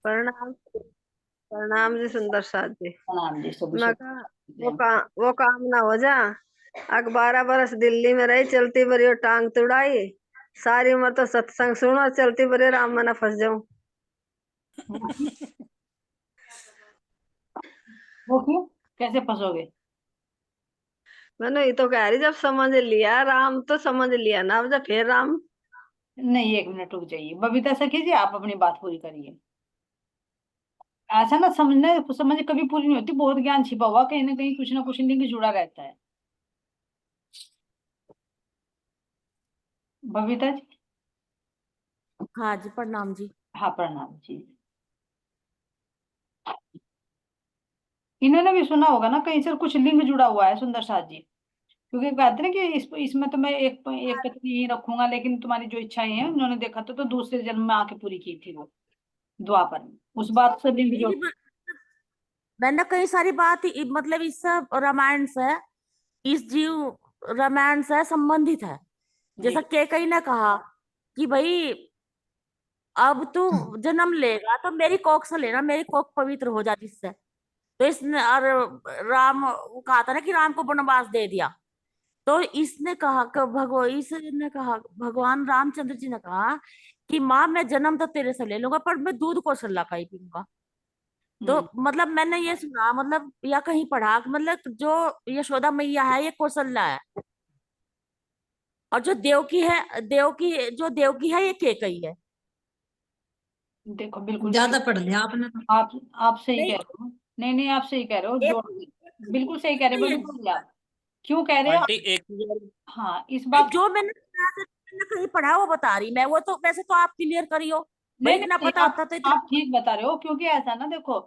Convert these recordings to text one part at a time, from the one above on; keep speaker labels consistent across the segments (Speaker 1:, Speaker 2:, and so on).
Speaker 1: प्रणाम। प्रणाम जी, सुंदर साथ जी।
Speaker 2: प्रणाम जी, शुभ
Speaker 1: मैं
Speaker 2: शुभ।
Speaker 1: कहा वो काम ना हो जा। अग 12 बरस दिल्ली में रही, चलती बड़ी और टांग तुड़ाई। सारी उम्र तो सत्संग सुनो, चलती बड़ी राम में ना फंस जाऊं।
Speaker 2: वो क्यों? कैसे फंसोगे?
Speaker 1: मैंने ये तो कह रही, जब समझ लिया राम तो समझ लिया ना, अब जब फिर राम।
Speaker 2: नहीं, एक मिनट रुक जाइए बबीता सखी जी, आप अपनी बात पूरी करिए। ऐसा ना समझने समझ कभी पूरी नहीं होती, बहुत ज्ञान छिपा हुआ कहीं ना कहीं, कुछ ना कुछ लिंक जुड़ा रहता है। बबीता जी।
Speaker 3: हाँ जी, प्रणाम जी।
Speaker 2: हाँ, प्रणाम जी। इन्होंने भी सुना होगा ना कहीं से कुछ लिंक जुड़ा हुआ है सुंदर साथ जी। क्योंकि कहते हैं ना कि इसमें तो मैं एक एक पत्नी ही रखूंगा, लेकिन तुम्हारी जो इच्छाएं हैं उन्होंने देखा तो दूसरे जन्म में आके पूरी की थी वो, द्वापर में। उस बात से लिंक
Speaker 3: नहीं
Speaker 2: जो।
Speaker 3: जी, मैंने कई सारी बात मतलब इस सब रामायण से, इस जीव रामायण से संबंधित है।
Speaker 2: जी।
Speaker 3: जैसा केकई ने कहा कि भाई अब तू जन्म लेगा तो मेरी कोख से लेना, मेरी कोख पवित्र हो जाती इससे। तो इसने और राम वो कहा था ना कि राम को वनवास दे दिया। तो इसने कहा कि इसने कहा, भगवान रामचंद्र जी ने कहा कि माँ मैं जन्म तो तेरे से ले लूंगा, पर मैं दूध कौशल्या का ही पीऊंगा। तो
Speaker 2: हम्म।
Speaker 3: मतलब मैंने ये सुना, मतलब या कहीं पढ़ा कि मतलब जो यशोदा मैया है ये कौशल्या है, और जो देवकी है, देवकी है ये केकई है।
Speaker 2: देखो, बिल्कुल
Speaker 4: ज्यादा पढ़ लिया आपने तो।
Speaker 2: आप सही कह
Speaker 3: नहीं,
Speaker 2: रहे हो। नहीं नहीं, आप सही कह रहे हो
Speaker 3: एक
Speaker 2: जो। बिल्कुल सही कह रहे हो,
Speaker 3: नहीं है।
Speaker 2: बिल्कुल जी। आप क्यों कह रहे हो
Speaker 5: आंटी एक चीज और।
Speaker 2: हाँ, इस
Speaker 3: नहीं,
Speaker 2: बात।
Speaker 3: जो मैंने सुना था, मैंने कहीं पढ़ा है, वो बता रही मैं। वो तो वैसे तो आप क्लियर करियो भाई,
Speaker 2: नहीं नहीं
Speaker 3: इतना
Speaker 2: नहीं,
Speaker 3: पता
Speaker 2: आप
Speaker 3: होता तो इतना।
Speaker 2: आप ठीक बता रहे हो, क्योंकि ऐसा ना देखो,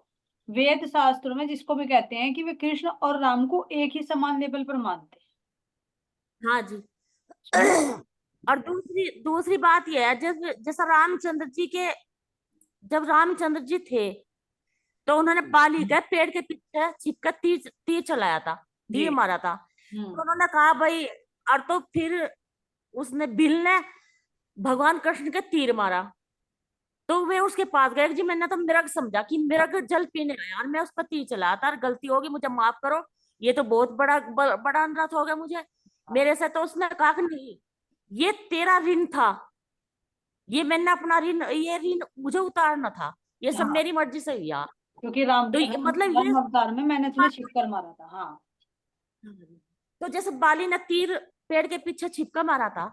Speaker 2: वेद शास्त्रों में जिसको भी कहते हैं कि वे कृष्ण और राम को एक ही समान लेवल पर मानते
Speaker 3: हाँ जी।
Speaker 2: हैं।
Speaker 3: और दूसरी दूसरी बात यह है, जैसा रामचंद्र जी के, जब रामचंद्र जी थे तो उन्होंने बाली के पेड़ के पीछे छिपकर तीर तीर चलाया था,
Speaker 2: जी।
Speaker 3: तीर मारा था। तो
Speaker 2: हम्म।
Speaker 3: उन्होंने कहा भाई, और तो फिर उसने भील ने भगवान कृष्ण के तीर मारा। तो वे उसके पास गए जी, मैंने तो मृग समझा कि मृग जल पीने आया और मैं उस पर तीर चलाया था, और गलती होगी मुझे माफ करो, ये तो बहुत बड़ा अनुरोध हो गया मुझे मेरे से। तो उसने कहा कि नहीं, ये तेरा ऋण था, ये मैंने अपना ऋण, ये ऋण मुझे उतारना था, ये सब
Speaker 2: हाँ,
Speaker 3: मेरी मर्जी से हुआ।
Speaker 2: क्योंकि
Speaker 3: तो मतलब ये
Speaker 2: राम अवतार में मैंने तुम्हें छिप कर मारा था। हाँ।
Speaker 3: तो जैसे बाली ने तीर पेड़ के पीछे छिपका मारा था,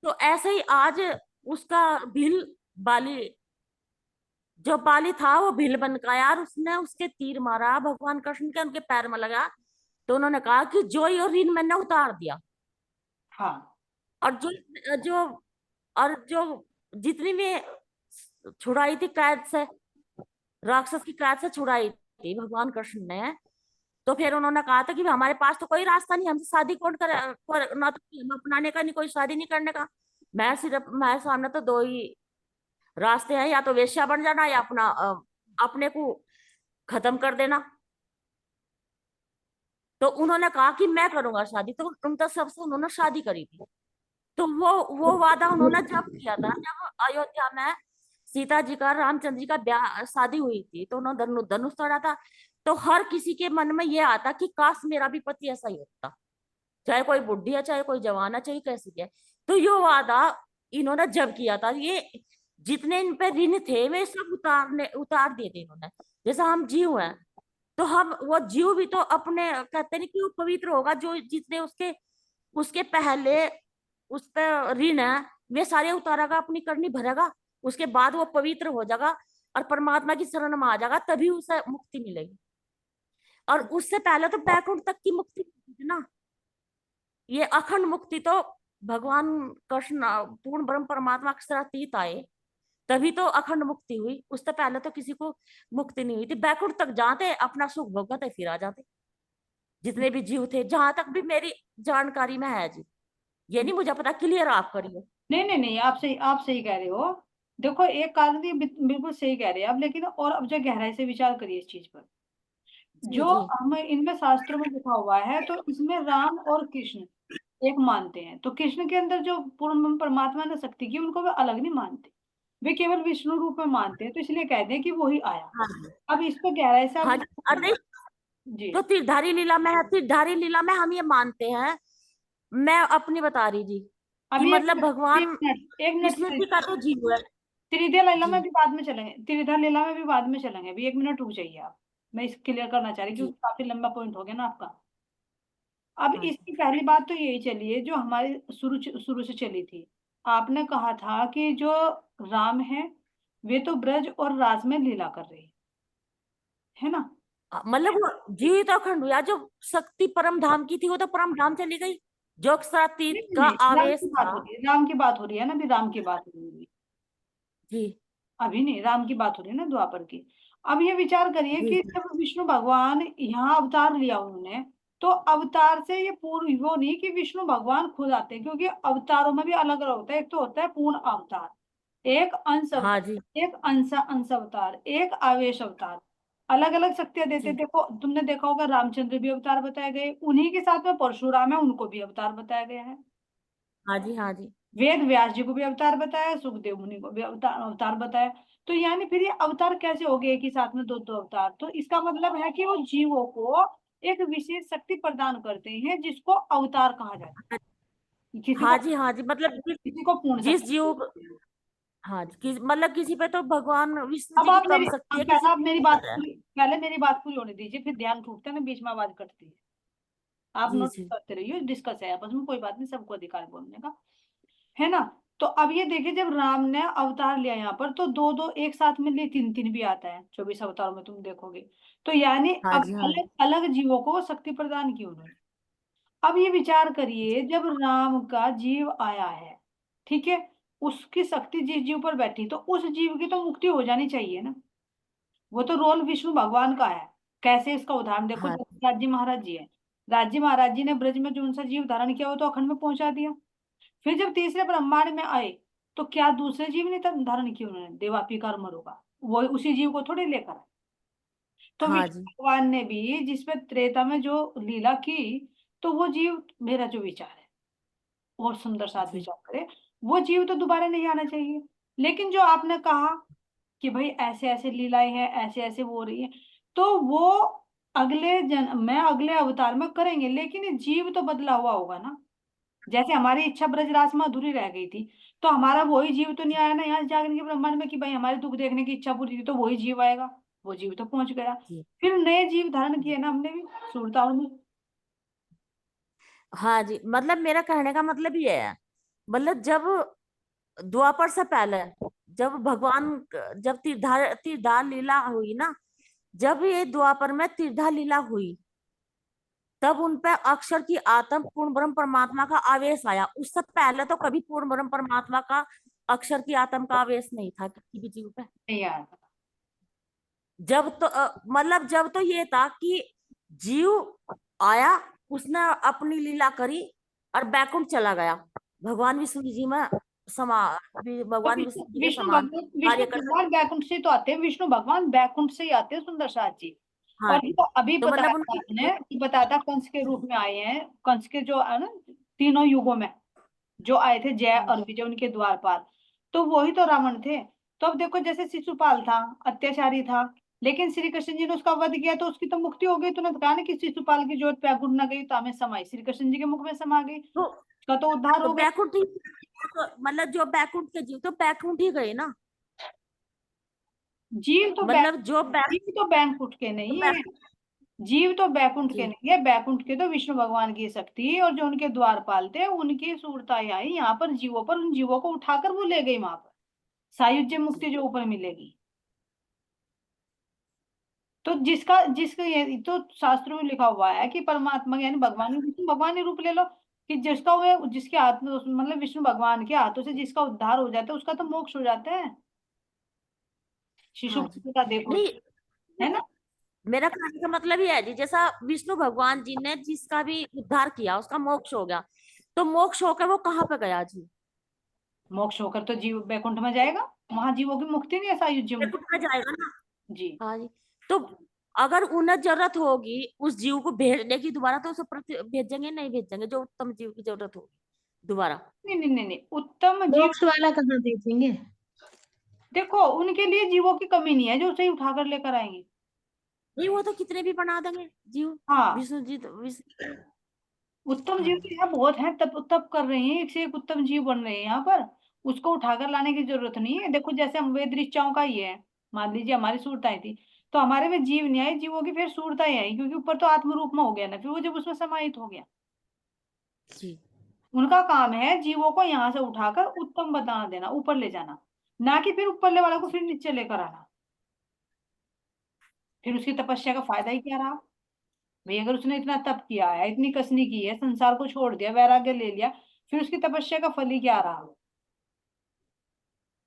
Speaker 3: तो ऐसे ही आज उसका भील, बाली, जो बाली था वो भील बन गया यार, उसने उसके तीर मारा भगवान कृष्ण के, उनके पैर में लगा। तो उन्होंने कहा कि जो ये ऋण मैंने उतार दिया।
Speaker 2: हाँ।
Speaker 3: और जो जो और जो जितनी भी छुड़ाई थी कैद से, राक्षस की कैद से छुड़ाई थी भगवान कृष्ण ने। तो फिर उन्होंने कहा था कि हमारे पास तो कोई रास्ता नहीं, हमसे शादी कौन करे, ना तो हम अपनाने का, नहीं कोई शादी नहीं करने का। मैं सिर्फ, मेरे सामने तो दो ही रास्ते हैं, या तो वेश्या बन जाना, या अपना अपने को खत्म कर देना। तो उन्होंने कहा कि मैं करूंगा शादी, तो उनका सबसे उन्होंने शादी करी थी। तो वो वादा उन्होंने जब किया था, जब अयोध्या में सीता जी का, रामचंद्र जी का ब्याह, शादी हुई थी, तो उन्होंने धनुष तोड़ा था। तो हर किसी के मन में ये आता कि काश मेरा भी पति ऐसा ही होता, चाहे कोई बुढ़ी है, चाहे कोई जवान है, चाहे कैसी भी है। तो ये वादा इन्होंने जब किया था, ये जितने इन पे ऋण थे वे सब उतार दिए थे इन्होंने। जैसा हम जीव हैं, तो हम वो जीव भी तो अपने, कहते नहीं कि वो पवित्र होगा जो जितने उसके उसके पहले उस पे ऋण है, वे सारे उतारेगा, अपनी करनी भरेगा, उसके बाद वो पवित्र हो जाएगा और परमात्मा की शरण में आ जाएगा, तभी उसे मुक्ति मिलेगी। और उससे पहले तो बैकुंठ तक की मुक्ति मिलती थी ना। ये अखंड मुक्ति तो भगवान कृष्ण पूर्ण ब्रह्म परमात्मा के साथ अतीत आए, तभी तो अखंड मुक्ति हुई। उससे पहले तो किसी को मुक्ति नहीं हुई थी। बैकुंठ तक जाते अपना सुख भोगते फिर आ जाते, जितने भी जीव थे, जहां तक भी मेरी जानकारी में है जी। ये नहीं मुझे पता, क्लियर आप करिए।
Speaker 2: नहीं नहीं नहीं, आप सही कह रहे हो। देखो, एक कारण ये बिल्कुल सही कह रहे हैं आप, लेकिन और अब जो गहराई से विचार करिए इस चीज पर।
Speaker 3: जी
Speaker 2: जो
Speaker 3: जी।
Speaker 2: हमें इनमें शास्त्रों में लिखा हुआ है, तो इसमें राम और कृष्ण एक मानते हैं, तो कृष्ण के अंदर जो पूर्ण परमात्मा ने शक्ति की, उनको वे अलग नहीं मानते। वे केवल विष्णु रूप में मानते हैं, तो इसलिए कहते हैं कि वो ही आया।
Speaker 3: हाँ जी,
Speaker 2: अब इस पर गहराई से
Speaker 3: हाँ
Speaker 2: आप
Speaker 3: जी। अरे
Speaker 2: जी
Speaker 3: जो तीरधारी लीला में है, तीरधारी लीला में हम ये मानते हैं, मैं अपनी बता रही जी, कि
Speaker 2: अभी
Speaker 3: मतलब भगवान
Speaker 2: एक मिनट
Speaker 3: विष्णु जी का तो जीव है
Speaker 2: त्रिदेव लीला में
Speaker 3: जी।
Speaker 2: भी बाद में चलेंगे, त्रिधा लीला में भी बाद में चलेंगे, अभी एक मिनट रुक जाइए आप, मैं इस क्लियर करना चाह रही हूँ,
Speaker 3: जी
Speaker 2: क्योंकि काफी लंबा पॉइंट हो गया ना आपका। अब
Speaker 3: हाँ जी,
Speaker 2: इसकी पहली बात तो यही चली है जो हमारी शुरू से चली थी। आपने कहा था कि जो राम है वे तो ब्रज और राज में लीला कर रहे हैं, है ना।
Speaker 3: मतलब वो जीवित अखंड हुआ, जो शक्ति परम धाम की थी वो तो परम धाम चली गई, जो
Speaker 2: नहीं
Speaker 3: अक्षरातीत
Speaker 2: नहीं
Speaker 3: का
Speaker 2: नहीं, राम
Speaker 3: आवेश
Speaker 2: की बात
Speaker 3: था
Speaker 2: हो रही है, राम की बात हो रही है ना, अभी राम की बात हो रही है,
Speaker 3: जी।
Speaker 2: अभी नहीं, राम की बात हो रही है ना, द्वापर की। अब ये विचार करिए
Speaker 3: जी
Speaker 2: कि
Speaker 3: जी
Speaker 2: जब विष्णु भगवान यहाँ अवतार लिया उन्होंने, तो अवतार से ये पूर्व वो नहीं कि विष्णु भगवान खुद आते हैं, क्योंकि अवतारों में भी अलग अलग होता है। एक तो होता है पूर्ण अवतार, एक अंश
Speaker 3: हाँ जी
Speaker 2: अवतार, एक अंश अंश अवतार, एक आवेश अवतार, अलग अलग शक्तियां देते हैं।
Speaker 3: जी।
Speaker 2: देखो तुमने देखा होगा रामचंद्र भी अवतार बताए गए, उन्हीं के साथ में परशुराम है, उनको भी अवतार बताया गया है।
Speaker 3: हाँ जी हाँ जी
Speaker 2: वेद व्यास जी को भी अवतार बताया, सुखदेव मुनि को भी अवतार अवतार बताया। तो यानी फिर ये अवतार कैसे हो गए एक ही साथ में दो दो अवतार? तो इसका मतलब है कि वो जीवों को एक विशेष शक्ति प्रदान करते हैं जिसको अवतार कहा जाता है।
Speaker 3: हाँ जी हाँ जी। मतलब
Speaker 2: किसी को पूर्ण
Speaker 3: जिस
Speaker 2: शक्ति
Speaker 3: जीव,
Speaker 2: बोलते हैं।
Speaker 3: हाँ जी, मतलब किसी पे तो भगवान विष्णु
Speaker 2: अब
Speaker 3: जी की
Speaker 2: आप
Speaker 3: कम
Speaker 2: मेरी
Speaker 3: शक्ति
Speaker 2: अब
Speaker 3: है, किसी पे
Speaker 2: पहले मेरी बात पूरी होने दीजिए, फिर ध्यान टूटता है ना, बीच में आवाज कटती है। आप
Speaker 3: जी
Speaker 2: नोट
Speaker 3: जी
Speaker 2: करते रहिए, डिस्कस है आपस में, कोई बात नहीं, सबको अधिकार बोलने का, है ना। तो अब ये देखिए, जब राम ने अवतार लिया यहाँ पर, तो दो दो एक साथ में लिए, तीन तीन भी आता है 24 अवतारों में, तुम देखोगे। तो यानी
Speaker 3: हाँ
Speaker 2: अब
Speaker 3: जी हाँ जी
Speaker 2: अलग अलग जीवों को शक्ति प्रदान की उन्होंने। अब ये विचार करिए, जब राम का जीव आया है, ठीक है, उसकी शक्ति जिस जीव पर बैठी, तो उस जीव की तो मुक्ति हो जानी चाहिए ना। वो तो रोल विष्णु भगवान का है। कैसे? इसका उदाहरण देखो,
Speaker 3: हाँ
Speaker 2: जैसे राज्य महाराज जी है, राज्य महाराज जी ने ब्रज में जो उनसा जीव धारण किया वो तो अखंड में पहुंचा दिया। फिर जब तीसरे ब्रह्मांड में आए, तो क्या दूसरे जीव ने तब धारण किया उन्होंने? देवापिकार मरुगा, वो उसी जीव को थोड़े लेकर आए। तो
Speaker 3: हाँ
Speaker 2: विष्णु
Speaker 3: जी
Speaker 2: भगवान ने भी जिसमें त्रेता में जो लीला की, तो वो जीव, मेरा जो विचार है, और सुंदर साथ
Speaker 3: जी
Speaker 2: विचार करे, वो जीव तो दोबारा नहीं आना चाहिए। लेकिन जो आपने कहा कि भाई ऐसे ऐसे लीलाएं हैं, ऐसे ऐसे वो हो रही है, तो वो अगले जन्म में, अगले अवतार में करेंगे, लेकिन ये जीव तो बदला हुआ होगा ना। जैसे हमारी इच्छा ब्रजराज में अधूरी रह गई थी, तो हमारा वही जीव तो नहीं आया ना यहाँ जागरण के ब्रह्मांड में कि भाई हमारे दुख देखने की इच्छा पूरी थी, तो वही जीव आएगा। वो जीव तो पहुंच गया।
Speaker 3: जी
Speaker 2: फिर नए जीव धारण
Speaker 3: जी।
Speaker 2: किए ना हमने भी, सुरताओं में।
Speaker 3: हाँ जी, मतलब मेरा कहने का मतलब ये है, मतलब जब द्वापर से पहले, जब भगवान, जब तीरधार लीला हुई ना, जब ये द्वापर में तीरधार लीला हुई, तब उन पे अक्षर की आत्म पूर्ण ब्रह्म परमात्मा का आवेश आया। उससे पहले तो कभी पूर्ण ब्रह्म परमात्मा का अक्षर की आत्म का आवेश नहीं था किसी भी जीव पे।
Speaker 2: नहीं यार,
Speaker 3: जब तो मतलब जब तो ये था कि जीव आया, उसने अपनी लीला करी और बैकुंठ चला गया, भगवान विष्णु जी में समा
Speaker 2: तो
Speaker 3: भगवान विष्णु जी के
Speaker 2: विष्णु
Speaker 3: समान
Speaker 2: भगवान,
Speaker 3: कार्य कर सकते।
Speaker 2: बैकुंठ से तो आते हैं, विष्णु भगवान बैकुंठ से ही आते हैं, सुंदर साथ जी।
Speaker 3: हाँ
Speaker 2: और
Speaker 3: जी,
Speaker 2: जो अभी
Speaker 3: तो
Speaker 2: बताया
Speaker 3: मतलब
Speaker 2: था
Speaker 3: उनकी
Speaker 2: आपने कि बताया था कंस के रूप में आए हैं, कंस के जो है ना, तीनों युगों में जो आए थे, जय
Speaker 3: हाँ
Speaker 2: और विजय उनके द्वारपाल, तो वही तो रावण थे। तो अब देखो, जैसे शिशुपाल था, अत्याचारी था, लेकिन श्री कृष्ण जी ने उसका वध किया, तो उसकी तो मुक्ति हो गई। तूने तो कहा ना कि शिशुपाल की जोत पे गुड़ न गई तो हमें समाई, श्री कृष्ण जी के मुख में समा गई,
Speaker 3: तो
Speaker 2: उसका तो उद्धार
Speaker 3: तो
Speaker 2: हो गया।
Speaker 3: बैकुंठ ही, तो मतलब जो बैकुंठ के जीव तो बैकुंठ ही गए ना,
Speaker 2: जीव तो
Speaker 3: मतलब जो
Speaker 2: जीव तो बैकुंठ के नहीं है,
Speaker 3: बैकुंठ
Speaker 2: जीव तो बैकुंठ के
Speaker 3: जी
Speaker 2: नहीं है, बैकुंठ के तो विष्णु भगवान की शक्ति और जो उनके द्वारपाल थे उनकी सूरताएं आई यहाँ पर जीवों पर, उन जीवों को उठाकर वो ले गई वहां पर, सायुज्य
Speaker 3: जी
Speaker 2: मुक्ति जो ऊपर मिलेगी। तो जिसका ये तो शास्त्रों में लिखा हुआ है कि परमात्मा यानी भगवान, विष्णु भगवान ही रूप ले लो, कि जिसका वो, जिसके हाथ में मतलब विष्णु भगवान के हाथों से जिसका उद्धार हो जाता है उसका तो मोक्ष हो जाता है।
Speaker 3: हाँ जी।
Speaker 2: शिशुपाल का देखो,
Speaker 3: नहीं,
Speaker 2: है ना।
Speaker 3: मेरा कहने का मतलब ये है जी, जैसा विष्णु भगवान जी ने जिसका भी उद्धार किया उसका मोक्ष हो गया, तो मोक्ष होकर वो कहाँ पे गया जी?
Speaker 2: मोक्ष होकर तो जीव बैकुंठ में जाएगा, वहां जीवों की मुक्ति नहीं है, सायुज्य
Speaker 3: बैकुंठ
Speaker 2: मुक्ति।
Speaker 3: में जाएगा ना।
Speaker 2: जी।
Speaker 3: हाँ जी। तो अगर उन्हें जरूरत होगी उस जीव को भेजने की दोबारा, तो उसे भेजेंगे नहीं भेजेंगे, जो उत्तम जीव की जरूरत होगी दोबारा?
Speaker 2: नहीं नहीं नहीं नहीं, उत्तम जीव,
Speaker 4: मोक्ष वाला कहाँ भेजेंगे?
Speaker 2: देखो उनके लिए जीवों की कमी नहीं है जो उसे ही उठाकर लेकर आएंगे।
Speaker 3: नहीं, वो तो कितने भी बना देंगे जीव।
Speaker 2: हाँ,
Speaker 3: विष्णु जी तो विष्णु।
Speaker 2: उत्तम जीव
Speaker 3: हाँ
Speaker 2: तो यहाँ बहुत है, तप तप कर रहे हैं, एक से एक उत्तम जीव बन रहे हैं यहाँ पर। उसको उठाकर लाने की जरूरत नहीं है। देखो जैसे हम वेद ऋचाओं का ही है, मान लीजिए हमारी सूरताएं थी, तो हमारे में जीव नहीं आई, जीवों की फिर सूरताएं आई, क्योंकि ऊपर तो आत्म रूप में हो गया ना, फिर वो जब उसमें समाहित हो गया।
Speaker 3: जी।
Speaker 2: उनका काम है जीवों को यहाँ से उठाकर उत्तम बना देना, ऊपर ले जाना, ना कि फिर ऊपर वाले को फिर नीचे लेकर आना। फिर उसकी तपस्या का फायदा ही क्या रहा भाई? अगर उसने इतना तप किया है, इतनी कसनी की है, संसार को छोड़ दिया, वैराग्य ले लिया, फिर उसकी तपस्या का फल ही क्या रहा?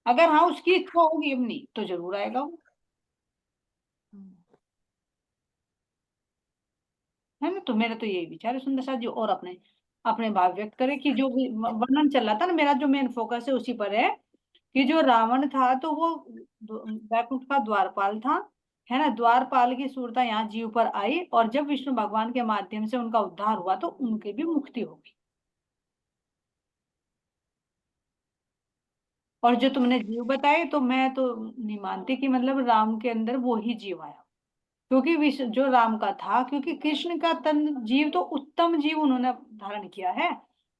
Speaker 2: अगर हाँ उसकी इच्छा होगी अपनी तो जरूर आएगा वो, है ना। तो मेरा तो यही विचार है सुंदर साथ जी। और अपने अपने भाव व्यक्त करें कि जो भी वर्णन चल रहा था ना, मेरा जो मेन फोकस है उसी पर है कि जो रावण था तो वो वैकुंठ का द्वारपाल था, है ना। द्वारपाल की सूरता यहाँ जीव पर आई, और जब विष्णु भगवान के माध्यम से उनका उद्धार हुआ तो उनकी भी मुक्ति होगी। और जो तुमने जीव बताए तो मैं तो नहीं मानती कि मतलब राम के अंदर वो ही जीव आया, क्योंकि विश्व जो राम का था, क्योंकि कृष्ण का तन जीव तो उत्तम जीव उन्होंने धारण किया है,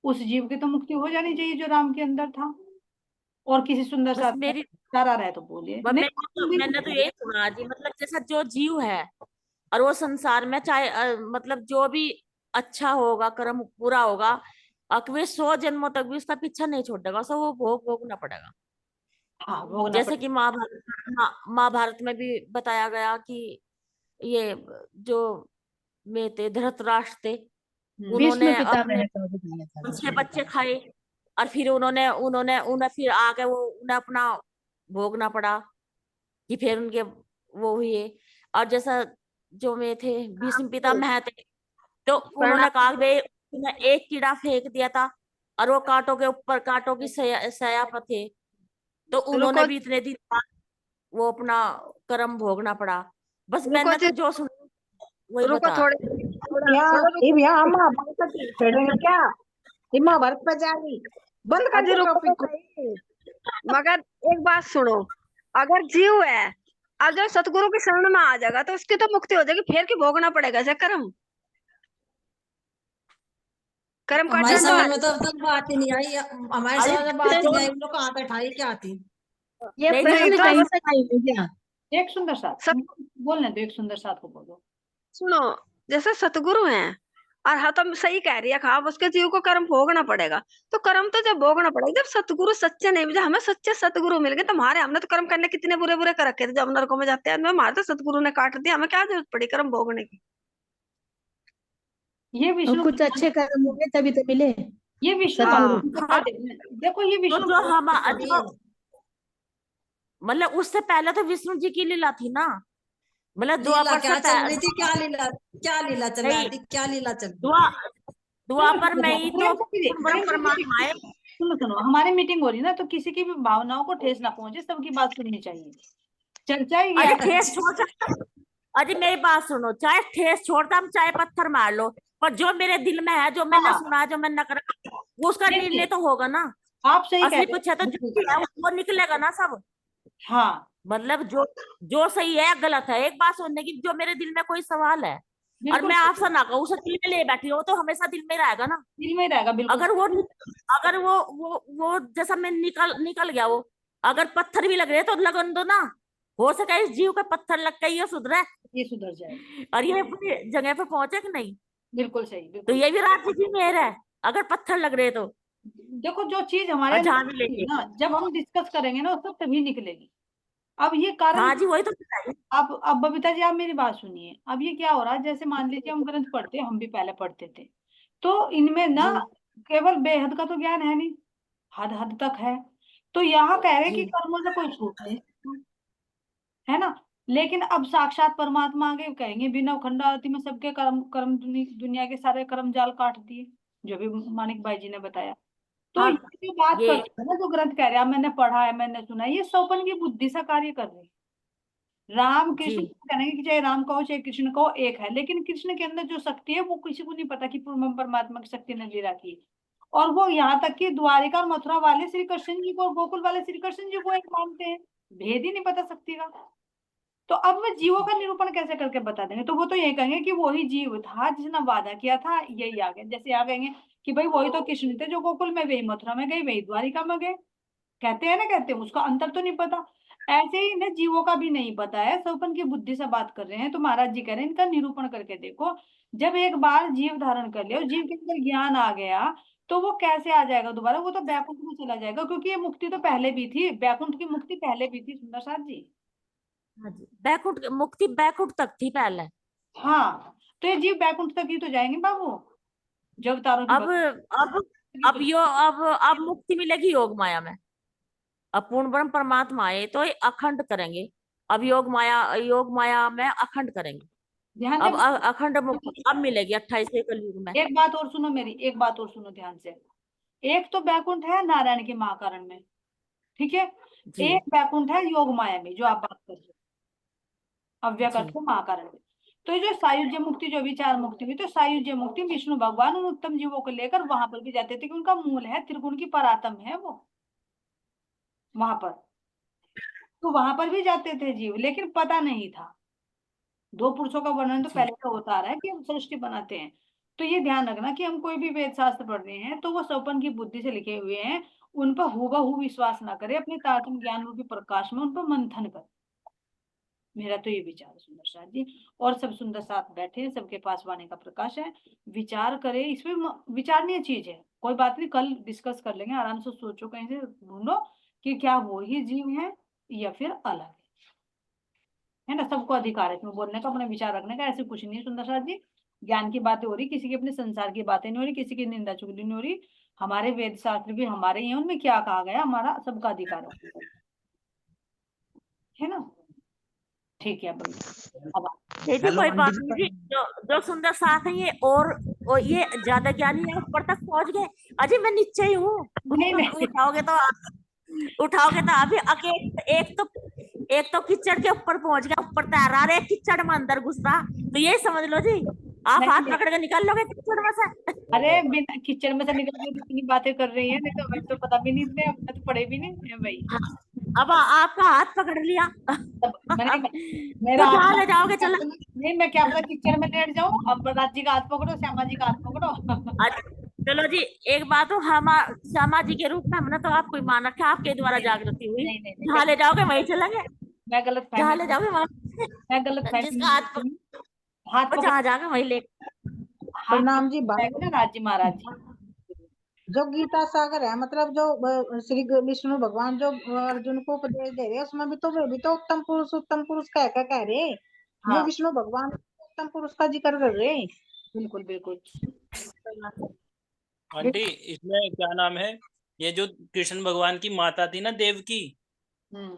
Speaker 2: उस जीव की तो मुक्ति हो जानी चाहिए जो राम के अंदर था। और किसी सुंदर
Speaker 3: बस
Speaker 2: साथ में
Speaker 3: मेरी
Speaker 2: सारा रहे तो बोलिए नहीं।
Speaker 3: मैंने तो यही सुना जी, मतलब जैसा जो जीव है और वो संसार में चाहे मतलब जो भी अच्छा होगा, कर्म पूरा होगा, वे 100 जन्मों तक भी उसका पीछा नहीं छोड़ेगा, उसे वो भोग भोगना पड़ेगा।
Speaker 2: हाँ भोगना
Speaker 3: जैसे
Speaker 2: पड़ेगा।
Speaker 3: कि महाभारत में भी बताया गया कि ये जो में थे धृतराष्ट्र थे,
Speaker 4: भीष्म
Speaker 3: उन्होंने अपने
Speaker 4: पितामह का बताया था,
Speaker 3: 6 बच्चे खाए, और फिर उन्होंने उन्होंने उन्हें फिर आगे वो उन्हें अपना भोगना पड़ा कि फिर उनके वो हुए। और जैसा जो में थे भीष्म पितामह थे, तो उन्होंने
Speaker 1: प्रणाम।
Speaker 3: कहा कि भाई उन्हें एक कीड़ा फेंक दिया था, और वो कांटों के ऊपर कांटों की सया पर थे, तो उन्होंने
Speaker 1: रुको
Speaker 3: भी इतने दिन बाद वो अपना कर्म भोगना पड़ा। बस
Speaker 1: रुको
Speaker 3: मैंने
Speaker 1: जी,
Speaker 3: तो जो सुना वही
Speaker 1: रुको
Speaker 3: बता।
Speaker 1: थोड़े, थोड़ा
Speaker 4: भैया
Speaker 1: थोड़ा
Speaker 4: ये
Speaker 1: रुको।
Speaker 4: भैया हम महाभारत की छेड़ेंगे क्या? ये महाभारत पे जाएगी, बंद कर
Speaker 1: अजी
Speaker 4: दो
Speaker 1: रुको तो
Speaker 4: टॉपिक को।
Speaker 1: सही, मगर एक बात सुनो, अगर जीव है, अब जब सतगुरु की शरण में आ जाएगा तो उसकी तो मुक्ति हो जाएगी, फिर की भोगना पड़ेगा ऐसे कर्म, कर्म
Speaker 5: हमारी
Speaker 1: काटना तो
Speaker 5: समझ
Speaker 1: है।
Speaker 5: में तो अब तक बात ही नहीं आई, हमारी
Speaker 3: अरे
Speaker 5: समझ में बात ही
Speaker 3: जो
Speaker 5: नहीं आई, उन लोग कहाँ बैठाई क्या थी।
Speaker 4: ये
Speaker 3: नहीं
Speaker 1: नहीं
Speaker 4: प्रश्न
Speaker 1: तो
Speaker 4: कहीं से आई है क्या?
Speaker 2: एक सुंदर साथ
Speaker 1: सब
Speaker 2: बोलने दो, एक सुंदर साथ को बोलो।
Speaker 1: सुनो, जैसे सतगुरु हैं, और हाँ तुम सही कह रही है, खा उसके जीव को कर्म भोगना पड़ेगा, तो कर्म तो जब भोगना पड़ेगा जब सतगुरु सच्चे नहीं मिले, हमें सच्चे सतगुरु मिल गए, तो हमारे हमने तो कर्म करने कितने बुरे बुरे कर रखे थे, जब नरकों में जाते हैं हमारे तो सतगुरु ने काट दिया, हमें क्या जरूरत पड़ी कर्म भोगने की।
Speaker 2: ये
Speaker 4: और
Speaker 2: विष्णु
Speaker 4: कुछ अच्छे कर्म होंगे तभी तो मिले
Speaker 2: ये विष्णु
Speaker 4: सतगुरु।
Speaker 1: हाँ
Speaker 2: भगवान का
Speaker 3: हाँ,
Speaker 2: देखो ये
Speaker 3: तो
Speaker 2: विष्णु
Speaker 3: जो
Speaker 2: भगवान
Speaker 3: हम
Speaker 2: का
Speaker 5: अभी
Speaker 3: जो मतलब उससे पहले तो विष्णु जी की लीला थी ना, मतलब
Speaker 5: लीला
Speaker 3: द्वापर से
Speaker 5: क्या चल रही थी, क्या लीला, क्या लीला चल रहा
Speaker 3: नहीं,
Speaker 5: थी, क्या लीला चल रही
Speaker 3: द्वा
Speaker 5: थी।
Speaker 3: द्वापर में ही तो
Speaker 2: प्रेम से
Speaker 3: ब्रह्म
Speaker 2: प्रेम
Speaker 3: परमात्मा है।
Speaker 2: सुनो सुनो, हमारी मीटिंग हो रही है ना, तो किसी की भी भावनाओं को ठेस ना पहुंचे, सबकी बात सुननी चाहिए। चर्चा ही
Speaker 3: अरे
Speaker 2: ज्ञान है।
Speaker 3: ठेस छोड़ सकता, अरे मेरी बात सुनो, चाहे ठेस छोड़ता हम चाहे पत्थर मार लो, पर जो मेरे दिल में है, जो मैंने
Speaker 2: हाँ
Speaker 3: सुना है, जो मैंने करा, वो उसका निर्णय
Speaker 2: देखिए,
Speaker 3: तो होगा ना।
Speaker 2: आप सही कह
Speaker 3: असली
Speaker 2: रहे
Speaker 3: कुछ है तो
Speaker 2: हो
Speaker 3: जो
Speaker 2: बिल्कुल
Speaker 3: भी है
Speaker 2: सही।
Speaker 3: वो निकलेगा ना सब।
Speaker 2: हाँ
Speaker 3: मतलब जो जो सही है गलत है, एक बात सुनने की, जो मेरे दिल में कोई सवाल है और
Speaker 2: बिल्कुल
Speaker 3: मैं
Speaker 2: सही,
Speaker 3: आपसे ना कहूँ, उसे दिल में ले बैठी हो, तो हमेशा दिल में रहेगा ना।
Speaker 2: दिल में ही रहेगा बिल्कुल।
Speaker 3: अगर वो अगर वो जैसा मैं निकल निकल गया वो, अगर पत्थर भी लग रहे तो लगन दो ना, हो सके इस जीव का पत्थर लग के ये सुधरे
Speaker 2: ये सुधर जाएगा,
Speaker 3: और ये अपनी जगह पे पहुंचे कि नहीं।
Speaker 2: बिल्कुल सही
Speaker 3: तो
Speaker 2: बिल्कुल।
Speaker 3: ये भी राज्य की मेहर है, अगर पत्थर लग रहे तो,
Speaker 2: देखो जो चीज हमारे
Speaker 3: और
Speaker 2: अंदर
Speaker 3: जहां भी
Speaker 2: है
Speaker 3: लेके।
Speaker 2: ना, जब हम डिस्कस करेंगे ना उसको तभी निकलेगी। अब ये कारण,
Speaker 3: हाँ जी, वही तो बताइए।
Speaker 2: अब बबीता जी आप मेरी बात सुनिए, अब ये क्या हो रहा है, जैसे मान लीजिए हम ग्रंथ पढ़ते हैं, हम भी पहले पढ़ते थे, तो इनमें ना
Speaker 5: जी
Speaker 2: केवल बेहद का तो ज्ञान है नहीं, हद हद तक है। तो यहाँ कह रहे हैं
Speaker 5: जी।
Speaker 2: कि कर्मों से कोई छूट नहीं, है ना। लेकिन अब साक्षात परमात्मा आगे कहेंगे बिना अखंडारती में सबके कर्म कर्म दुनिया के सारे कर्म जाल काट दिए, जो भी मानिक भाई जी ने बताया। तो
Speaker 3: हाँ
Speaker 2: ये जो बात
Speaker 3: ये
Speaker 2: करते हैं ना, जो ग्रंथ कह रहे हैं मैंने पढ़ा है मैंने सुना है, ये सोपन की बुद्धि से कार्य कर रहे हैं। राम
Speaker 3: जी
Speaker 2: कृष्ण कहने कि चाहे राम कहो चाहे कृष्ण कहो एक है, लेकिन कृष्ण के अंदर जो शक्ति है वो किसी को नहीं पता कि परमात्मा की शक्ति ने ले रखी है। और वो यहाँ तक कि द्वारिका और मथुरा वाले श्री कृष्ण जी को और गोकुल वाले श्री कृष्ण जी को एक मानते हैं। भेद ही नहीं पता शक्ति का। तो अब वह जीवों का निरूपण कैसे करके बता देंगे? तो वो तो यही कहेंगे कि वही जीव था जिसने वादा किया था, यही आ गया। जैसे आ कहेंगे कि भाई वही तो कृष्ण थे जो गोकुल में, वही मथुरा में गए, वही द्वारिका में गए। कहते हैं ना, कहते हैं उसका अंतर तो नहीं पता। ऐसे ही इन्हें जीवों का भी नहीं पता है, सौपन की बुद्धि से बात कर रहे हैं। तो महाराज जी कह रहे हैं इनका निरूपण करके देखो। जब एक बार जीव धारण कर लिया और जीव के अंदर ज्ञान आ गया, तो वो कैसे आ जाएगा दोबारा? वो तो बैकुंठ में चला जाएगा, क्योंकि ये मुक्ति तो पहले भी थी, बैकुंठ की मुक्ति पहले भी थी सुंदर साथ जी।
Speaker 3: हाँ जी, बैकुंठ मुक्ति बैकुंठ तक थी पहले।
Speaker 2: हाँ, तो ये जीव बैकुंठ तक ही तो जाएंगे बाबू, जो अवतारों की
Speaker 3: अब
Speaker 2: भक्ति
Speaker 3: अब
Speaker 2: की
Speaker 3: अब
Speaker 2: तो।
Speaker 3: यो अब मुक्ति मिलेगी योग माया में। अब पूर्ण ब्रह्म परमात्मा है तो ये अखंड करेंगे। अब योग माया में अखंड करेंगे।
Speaker 2: ध्यान
Speaker 3: अब
Speaker 2: से
Speaker 3: अखंड मुक्ति अब मिलेगी 28वें कलयुग में।
Speaker 2: एक बात और सुनो मेरी, एक बात और सुनो ध्यान से। एक तो बैकुंठ है नारायण के महाकारण में, ठीक है।
Speaker 3: जी
Speaker 2: एक बैकुंठ है योग माया में, जो आप बात कर रहे हो, अव्यक्त अर्थ
Speaker 3: जी
Speaker 2: में महाकारण में। तो ये जो सायुज्य मुक्ति, जो विचार मुक्ति हुई, तो सायुज्य मुक्ति विष्णु भगवान उन उत्तम जीवों को लेकर वहां पर भी जाते थे, कि उनका मूल है त्रिगुण की परात्म है वो वहां पर। तो वहां पर भी जाते थे जीव, लेकिन पता नहीं था। दो पुरुषों का वर्णन तो
Speaker 3: जी
Speaker 2: पहले का होता आ रहा है कि हम सृष्टि बनाते हैं। तो ये ध्यान रखना कि हम कोई भी वेद शास्त्र पढ़ रहे हैं तो वो सौपन की बुद्धि से लिखे हुए हैं, उन पर हूबहू विश्वास ना करें, अपने तारतम्य ज्ञान रूपी प्रकाश में उन पर मंथन करें। मेरा तो ये विचार है सुंदर साथ जी। और सब सुंदर साथ बैठे हैं, सबके पास वाणी का प्रकाश है। विचार करें इसमें, विचारणीय चीज है। कोई बात नहीं, कल डिस्कस कर लेंगे, आराम से सोचो, कहीं से ढूंढो कि क्या वो ही जीव है या फिर अलग है ना। सबको अधिकार है इसमें बोलने का, अपने विचार रखने का, ऐसे कुछ नहीं है सुंदर साथ जी। ज्ञान की बातें हो रही, किसी की अपने संसार की बातें नहीं हो रही, किसी की निंदा चुगली नहीं हो रही। हमारे वेद शास्त्र भी हमारे ही हैं, उनमें क्या कहा गया, हमारा सबका अधिकार है ना। ठीक है बढ़िया। अब
Speaker 3: ये भी
Speaker 6: हेलो
Speaker 3: कोई
Speaker 6: आंटी
Speaker 3: बात
Speaker 6: जी
Speaker 3: नहीं जी। जो जो सुंदर साथ है ये और ये ज्यादा ज्ञानी है, ऊपर तक पहुंच गए। अजय मैं नीचे ही हूँ।
Speaker 2: नहीं नहीं,
Speaker 3: उठाओगे तो अभी एक तो कीचड़ के ऊपर पहुंच गया, ऊपर तैरा रहे, कीचड़ में अंदर घुस रहा। तो ये समझ लो जी, आप
Speaker 2: नहीं
Speaker 3: हाथ
Speaker 2: नहीं।
Speaker 3: पकड़ के निकाल लोगे कीचड़ में से।
Speaker 2: अरे बिना कीचड़ में से निकल के तो इतनी बातें कर रही है, नहीं तो हमें तो पता भी नहीं, इतने हमने तो पढ़े भी नहीं है भाई।
Speaker 3: हाँ, अब आपका हाथ पकड़ लिया।
Speaker 2: तब मैंने, मेरा
Speaker 3: तो
Speaker 2: हाथ
Speaker 3: जहाँ ले जाओगे चलो।
Speaker 2: नहीं, मैं क्या पता कीचड़ में लेट जाऊं। अब राज जी का हाथ पकड़ो, श्यामा जी का हाथ पकड़ो।
Speaker 3: चलो जी, एक बात हो, हम श्यामा जी के रूप में हमने तो आपको ही मान रखा, आपके द्वारा
Speaker 2: नहीं
Speaker 3: जागृति हुई।
Speaker 2: नहीं नहीं नहीं,
Speaker 3: जहाँ ले जाओगे वहीं चलेंगे,
Speaker 2: मैं गलत
Speaker 3: जहाँ
Speaker 2: फहमी,
Speaker 3: ले जाओगे वहां।
Speaker 2: मैं गलत फहमी
Speaker 3: जिसका
Speaker 2: में
Speaker 3: हाथ
Speaker 2: रहती हूँ। हाथ
Speaker 3: वो
Speaker 2: पकड़,
Speaker 3: जहाँ जाओगे वहीं ले।
Speaker 2: हाथ
Speaker 4: प्रणाम जी
Speaker 2: पकड़
Speaker 4: भाई।
Speaker 2: जाएगा ना राज जी महाराज जी।
Speaker 4: जो गीता सागर है, मतलब जो श्री विष्णु भगवान जो अर्जुन को उपदेश दे रहे हैं, उसमें भी तो वे भी तो उत्तम पुरुष कह रहे हैं। वो
Speaker 2: हाँ
Speaker 4: विष्णु भगवान उत्तम पुरुष का जिक्र कर रहे हैं।
Speaker 2: बिल्कुल बिल्कुल।
Speaker 7: आंटी, इसमें क्या नाम है, ये जो कृष्ण भगवान की माता थी ना देवकी,
Speaker 2: हम्म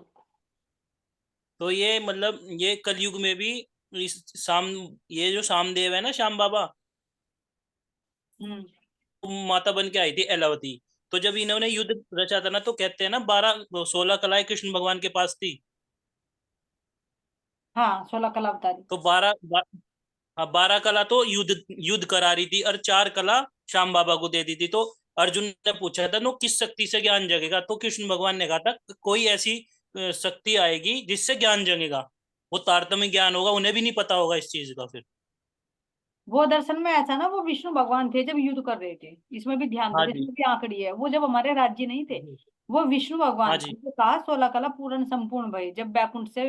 Speaker 7: तो ये मतलब ये कलयुग में भी इस शाम ये जो शामदेव है ना, श्याम बाबा,
Speaker 2: हम्म
Speaker 7: वो माता बन के आई थी एलावती। तो जब इन्होंने युद्ध रचा था ना, तो कहते हैं ना 16 कलाएं कृष्ण भगवान के पास थी।
Speaker 2: हाँ 16 कला अवतारी।
Speaker 7: तो 12 कला तो युद्ध युद्ध करा रही थी, और 4 कला श्याम बाबा को दे दी थी। तो अर्जुन ने पूछा था नो किस शक्ति से ज्ञान जगेगा, तो कृष्ण भगवान ने कहा था कोई ऐसी शक्ति आएगी जिससे ज्ञान जगेगा। वो तारतम्य ज्ञान होगा, उन्हें भी नहीं पता होगा इस चीज का फिर।
Speaker 2: वो दर्शन में ऐसा ना, वो विष्णु भगवान थे जब युद्ध कर रहे थे। इसमें भी ध्यान दो,
Speaker 7: हाँ
Speaker 2: इसमें
Speaker 7: जी।
Speaker 2: भी आंकड़ी है, वो जब हमारे राज्य नहीं थे, वो विष्णु
Speaker 7: हाँ
Speaker 2: भगवान थे।
Speaker 7: जी।
Speaker 2: तो कहा 16 कला पूर्ण संपूर्ण भई, जब बैकुंठ से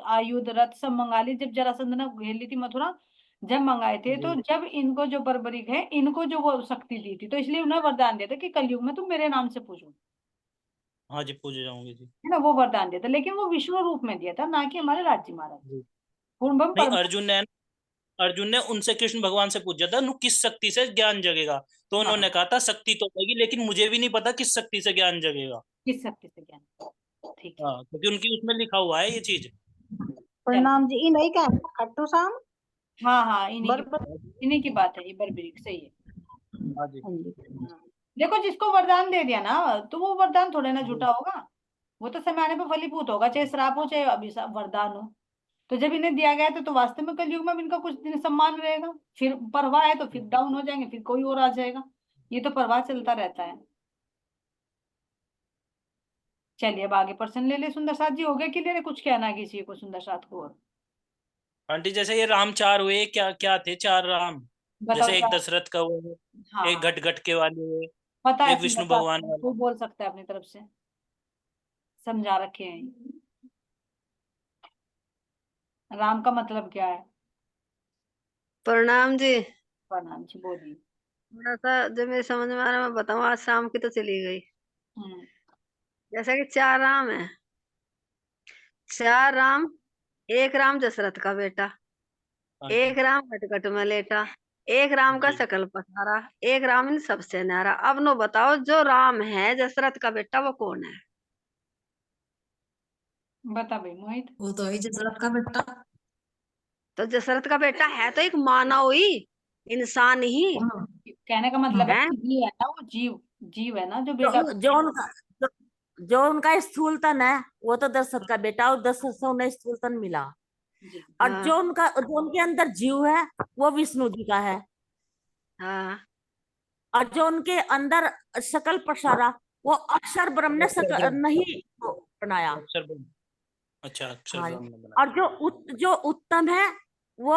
Speaker 2: आयुध रथ सब मंगा ली, जब जरासंध ने घेर ली थी मथुरा, जब मंगाए थे, तो
Speaker 7: जी।
Speaker 2: जब इनको जो बर्बरिक है, इनको जो वो शक्ति दी थी, तो इसलिए उन्हें वरदान दिया था कि कलयुग में तुम मेरे नाम से पूछो,
Speaker 7: हाँ जी, पूजे जाऊंगे जी।
Speaker 2: है ना। वो वरदान दिया था, लेकिन वो विष्णु रूप में दिया था, ना कि हमारे राज्य महाराज।
Speaker 7: जी।
Speaker 2: पूर्ण ब्रह्म
Speaker 7: नहीं,
Speaker 2: परम।
Speaker 7: अर्जुन ने उनसे कृष्ण भगवान से पूछा था नु किस शक्ति से ज्ञान जगेगा, तो
Speaker 2: हाँ
Speaker 7: उन्होंने कहा था शक्ति तो होगी, लेकिन मुझे भी नहीं पता किस शक्ति से ज्ञान जगेगा।
Speaker 2: किस शक्ति से ज्ञान, ठीक है।
Speaker 7: हाँ, क्योंकि उनकी उसमें लिखा हुआ है ये चीज।
Speaker 2: चलो,
Speaker 4: प्रणाम जी, इन्हीं का है खट्टू श्याम
Speaker 2: हाँ हाँ
Speaker 4: बरबर।
Speaker 2: इन्हीं की बात है, ये बर्बरीक सही है।
Speaker 7: हाँ जी।
Speaker 4: हाँ जी।
Speaker 2: हाँ। देखो जिसको वरदान दे दिया ना, तो वो वरदान थोड़े ना
Speaker 7: जी।
Speaker 2: झूठा होगा। वो तो समय आने पर फलीभूत होगा, चाहे श्राप हो चाहे अभिशाप वरदान हो। तो जब इन्हें दिया गया तो वास्तव में कलयुग में इनका कुछ दिन सम्मान रहेगा, फिर प्रवाह है तो फिर डाउन हो जाएंगे, फिर कोई और आ जाएगा। ये तो प्रवाह चलता रहता है। चलिए अब आगे प्रश्न ले ले सुंदर साथ जी। हो गया क्लियर? कुछ कहना है किसी को सुंदर साथ को? और
Speaker 7: आंटी जैसे ये राम चार हुए, क्या क्या थे चार राम?
Speaker 2: बताओ
Speaker 7: जैसे एक
Speaker 2: क्या?
Speaker 7: दशरथ का हुए,
Speaker 2: हाँ
Speaker 7: एक
Speaker 2: हाँ,
Speaker 7: घट घट के वाले हुए,
Speaker 2: पता है
Speaker 7: एक
Speaker 2: सुंदर
Speaker 7: विष्णु
Speaker 2: साथ
Speaker 7: भगवान
Speaker 2: को,
Speaker 7: वाला।
Speaker 2: कोई बोल सकता है अपनी तरफ से, समझा रखे हैं। राम का मतलब क्या है?
Speaker 1: प्रणाम जी।
Speaker 2: प्रणाम जी, बोलिए।
Speaker 1: थोड़ा सा जो मेरे समझ में आ रहा है मैं बताऊँ, आज शाम की तो चली गई।
Speaker 2: हम्म।
Speaker 1: जैसा कि चार राम है, चार राम, एक राम दशरथ का बेटा,
Speaker 7: हाँ
Speaker 1: एक
Speaker 7: जी।
Speaker 1: राम घटघट में लेटा, एक राम का
Speaker 7: जी।
Speaker 1: शकल पसारा, एक राम इन सबसे न्यारा। अब नो बताओ जो राम है दशरथ का बेटा वो कौन है?
Speaker 2: बता भाई मोहित।
Speaker 5: वो तो है दशरथ का बेटा।
Speaker 1: तो दशरथ का बेटा है तो एक मानव ही, इंसान ही
Speaker 5: हाँ
Speaker 2: कहने का मतलब है
Speaker 1: है।
Speaker 2: कि जीव है ना, वो जीव, जीव है ना जो बेटा।
Speaker 3: जो उनका जो, जो उनका स्थूल तन है वो तो दशरथ का बेटा, और दशरथ से उन्हें स्थूल तन मिला।
Speaker 2: जी।
Speaker 3: और
Speaker 1: हाँ
Speaker 3: जो उनके अंदर जीव है वो विष्णु जी का है।
Speaker 1: हाँ
Speaker 3: और जो उनके अंदर शकल पसारा वो अक्षर ब्रह्म ने
Speaker 7: अक्षर ब्रह्म।
Speaker 3: नहीं बनाया।
Speaker 7: अक्षर ब्रह्म। अच्छा, अक्षर
Speaker 3: हाँ जी।
Speaker 7: ब्रह्म ने बनाया।
Speaker 3: और जो उत्तम है वो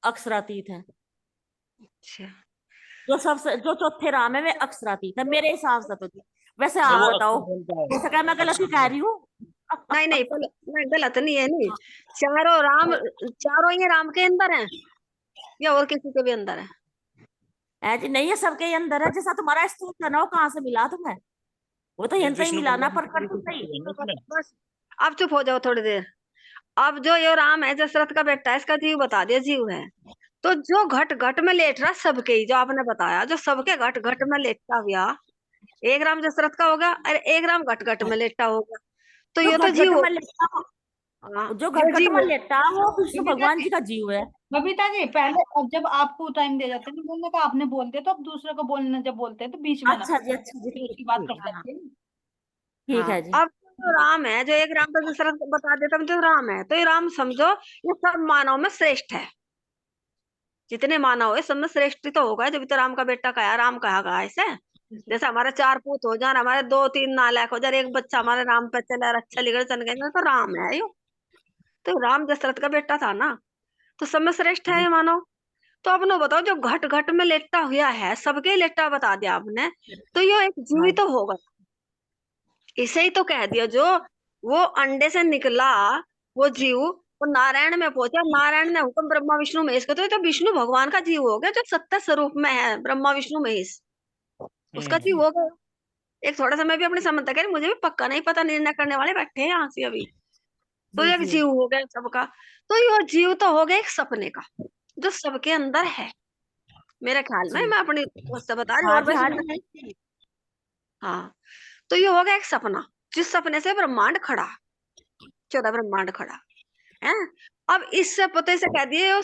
Speaker 3: अक्षरातीत है।
Speaker 1: अच्छा।
Speaker 3: जो सबसे जो चौथे राम है वे अक्षरातीत है मेरे हिसाब से तो जी। वैसे
Speaker 7: अच्छा,
Speaker 3: आप
Speaker 7: वो
Speaker 3: बताओ,
Speaker 7: अक्षर ब्रह्म का
Speaker 3: ऐसा क्या मैं
Speaker 7: है,
Speaker 3: गलत ही
Speaker 7: अक्षर
Speaker 3: कह
Speaker 7: ब्रह्म।
Speaker 3: रही हूँ?
Speaker 1: नहीं नहीं नहीं, गलत नहीं है नहीं। चारों राम, चारों ये राम के अंदर हैं या और किसी के भी अंदर है?
Speaker 3: है जी, नहीं है सबके अंदर है। जैसा तुम्हारा स्थूल था ना, वो कहाँ से मिला तुम्हें? वो तो
Speaker 7: ये
Speaker 3: यहीं से ही
Speaker 7: विष्णु
Speaker 3: मिला ना,
Speaker 7: भगवान की पूरी
Speaker 3: प्रकृति से ही।
Speaker 7: शक्ति है ना
Speaker 1: तो
Speaker 7: इसमें।
Speaker 1: बस अब चुप हो जाओ थोड़ी देर। अब जो ये राम है दशरथ का बेटा है, इसका जीव बता दिया, जीव है। तो जो घट घट में लेट रहा सबके ही, जो आपने बताया जो सबके घट घट में लेटता हुआ, एक राम दशरथ का होगा और एक राम घट घट में लेटता होगा, तो
Speaker 3: जो
Speaker 1: ये तो
Speaker 3: घटघट
Speaker 1: जीव हो।
Speaker 3: में लेटा
Speaker 1: हाँ
Speaker 3: जो
Speaker 1: ये
Speaker 3: घटघट
Speaker 1: जीव
Speaker 3: में
Speaker 1: हो।
Speaker 3: लेटा वो विष्णु
Speaker 2: बबीता
Speaker 3: भगवान
Speaker 2: जी,
Speaker 3: जी का जीव है।
Speaker 2: बबीता जी पहले, अब जब आपको टाइम दे जाते हैं ना बोलने का, आपने बोल दिया तो अब दूसरे को बोलने जब बोलते हैं तो बीच में ना,
Speaker 3: अच्छा जी, अच्छा जी,
Speaker 2: फिर
Speaker 3: ठीक
Speaker 2: उसकी बात
Speaker 3: ठीक।
Speaker 2: कर
Speaker 3: हाँ
Speaker 2: सकते हैं।
Speaker 3: ठीक
Speaker 1: हाँ
Speaker 3: है जी।
Speaker 1: अब जो राम है, जो एक राम का दशरथ को बता देता हूँ, जो राम है तो ये राम समझो ये सब मानव में श्रेष्ठ है। जितने मानव है सब में श्रेष्ठ ही तो होगा, जब तो राम का बेटा कहा, राम कहा गया ऐसे। जैसे हमारे चार पूत हो जाए, हमारे दो तीन नालायक हो जाए, एक बच्चा हमारे राम पे चले और अच्छा लिखकर चल गए, तो राम है यो। तो राम दशरथ का बेटा था ना, तो सब में श्रेष्ठ है
Speaker 3: जी।
Speaker 1: ये मानव। तो अब नो बताओ जो घट घट में लेटा हुआ है, सबके लेटा बता दिया आपने, तो यो एक
Speaker 3: हाँ
Speaker 1: जीवित तो होगा। इसे ही तो कह दिया जो वो अंडे से निकला, वो जीव वो नारायण में पहुंचा, नारायण ने हुक्म ब्रह्मा विष्णु महेश को, तो ये तो विष्णु भगवान का जीव हो गया जो सत्य स्वरूप में है, ब्रह्मा विष्णु महेश उसका जीव हो गया। एक थोड़ा सा मैं भी अपने समझ तक, मुझे भी पक्का नहीं पता, निर्णय करने वाले बैठे हैं यहाँ से अभी। तो
Speaker 3: जी
Speaker 1: एक
Speaker 3: जी।
Speaker 1: जीव हो गया सबका। तो ये जीव तो हो गया एक सपने का, जो सबके अंदर है मेरे ख्याल में,
Speaker 3: जी
Speaker 1: मैं अपनी उससे बता रही हूँ,
Speaker 3: हाँ
Speaker 1: और
Speaker 3: जी,
Speaker 1: वैसे
Speaker 3: हाँ
Speaker 1: मैं।
Speaker 3: जी, नहीं जी।
Speaker 1: हाँ तो ये हो गया एक सपना, जिस सपने से ब्रह्मांड खड़ा, 14 ब्रह्मांड खड़ा है। अब इससे पते से कह दिए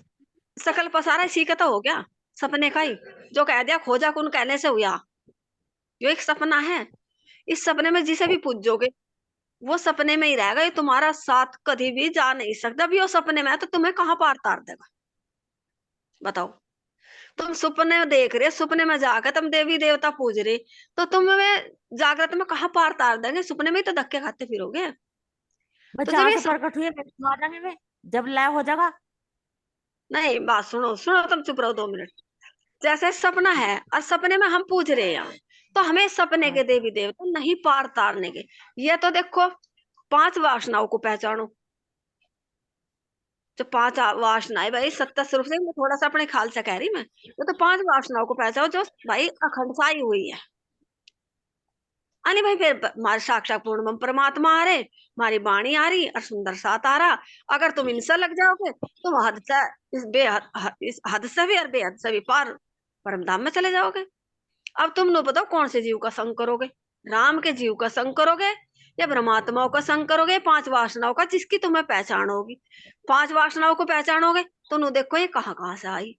Speaker 1: सकल पसारा इसी का तो हो गया, सपने का ही। जो कह दिया खोजा कौन कहने से हुआ, जो एक सपना है, इस सपने में जिसे भी पूजोगे वो सपने में ही रहेगा, ये तुम्हारा साथ कभी भी जा नहीं सकता। अभी वो सपने में है तो तुम्हें कहाँ पार तार देगा बताओ? तुम सपने में देख रहे, सपने में जाकर तुम देवी देवता पूज रहे, तो तुम्हें जागृत में कहाँ पार तार देंगे? सपने में ही तो धक्के खाते फिरोगे।
Speaker 3: बस
Speaker 1: तो जब
Speaker 3: जहां
Speaker 1: ये
Speaker 3: से प्रकट हुए वैष्णो आ जाएंगे वे, जब लय हो जाएगा।
Speaker 1: नहीं, बात सुनो सुनो, तुम चुप रहो 2 मिनट। जैसे सपना है और सपने में हम पूछ रहे हैं, तो हमें सपने
Speaker 3: हाँ
Speaker 1: के देवी देवता नहीं पार तारने के। ये तो देखो 5 वासनाओं को पहचानो, जो 5 वासनाएं भाई सत्य स्वरूप से, मैं थोड़ा सा अपने ख्याल से कह रही मैं, ये तो 5 वासनाओं को पहचानो जो भाई अखंड साई हुई है। अरे भाई फिर हमारे साक्षात पूर्ण परमात्मा आ रहे, हमारी वाणी आ रही और सुंदर साथ आ रहा। अगर तुम इनसे लग जाओगे तुम हद से, इस हद से भी और बेहद से भी पार परम धाम में चले जाओगे। अब तुम लोग बताओ कौन से जीव का संग करोगे? राम के जीव का संग करोगे या परमात्माओं का संग करोगे? 5 वासनाओं का, जिसकी तुम्हें पहचान होगी। 5 वासनाओं को पहचानोगे तो नु देखो ये कहाँ कहाँ से आई,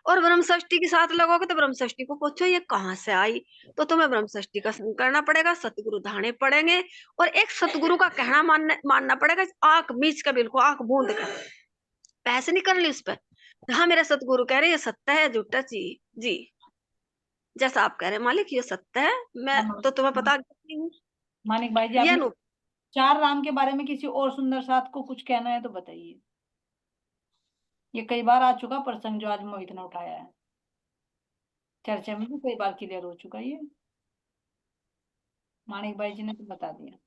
Speaker 1: और ब्रह्म षष्ठी के साथ लगोगे तो ब्रह्म षष्ठी को पूछो ये कहाँ से आई। तो तुम्हें ब्रह्म षष्ठी का संग करना पड़ेगा, सतगुरु धाने पड़ेंगे, और एक सतगुरु का कहना मानना पड़ेगा, आंख मीच कर, बिल्कुल आंख बूंद कर, पैसे नहीं करनी उस पर। हाँ मेरे सतगुरु कह रहे ये सत्य है झूठा जी, जी जैसा आप कह रहे हैं मालिक ये सत्य है, मैं तो तुम्हें पता हूँ
Speaker 2: मानिक भाई जी
Speaker 1: ये
Speaker 2: आपने
Speaker 1: नु
Speaker 2: चार राम के बारे में किसी और सुंदर साथ को कुछ कहना है तो बताइए। ये कई बार आ चुका प्रसंग जो आज मोहित ने उठाया है, चर्चा में भी कई बार क्लियर हो चुका ये। मानिक भाई जी ने तो बता दिया।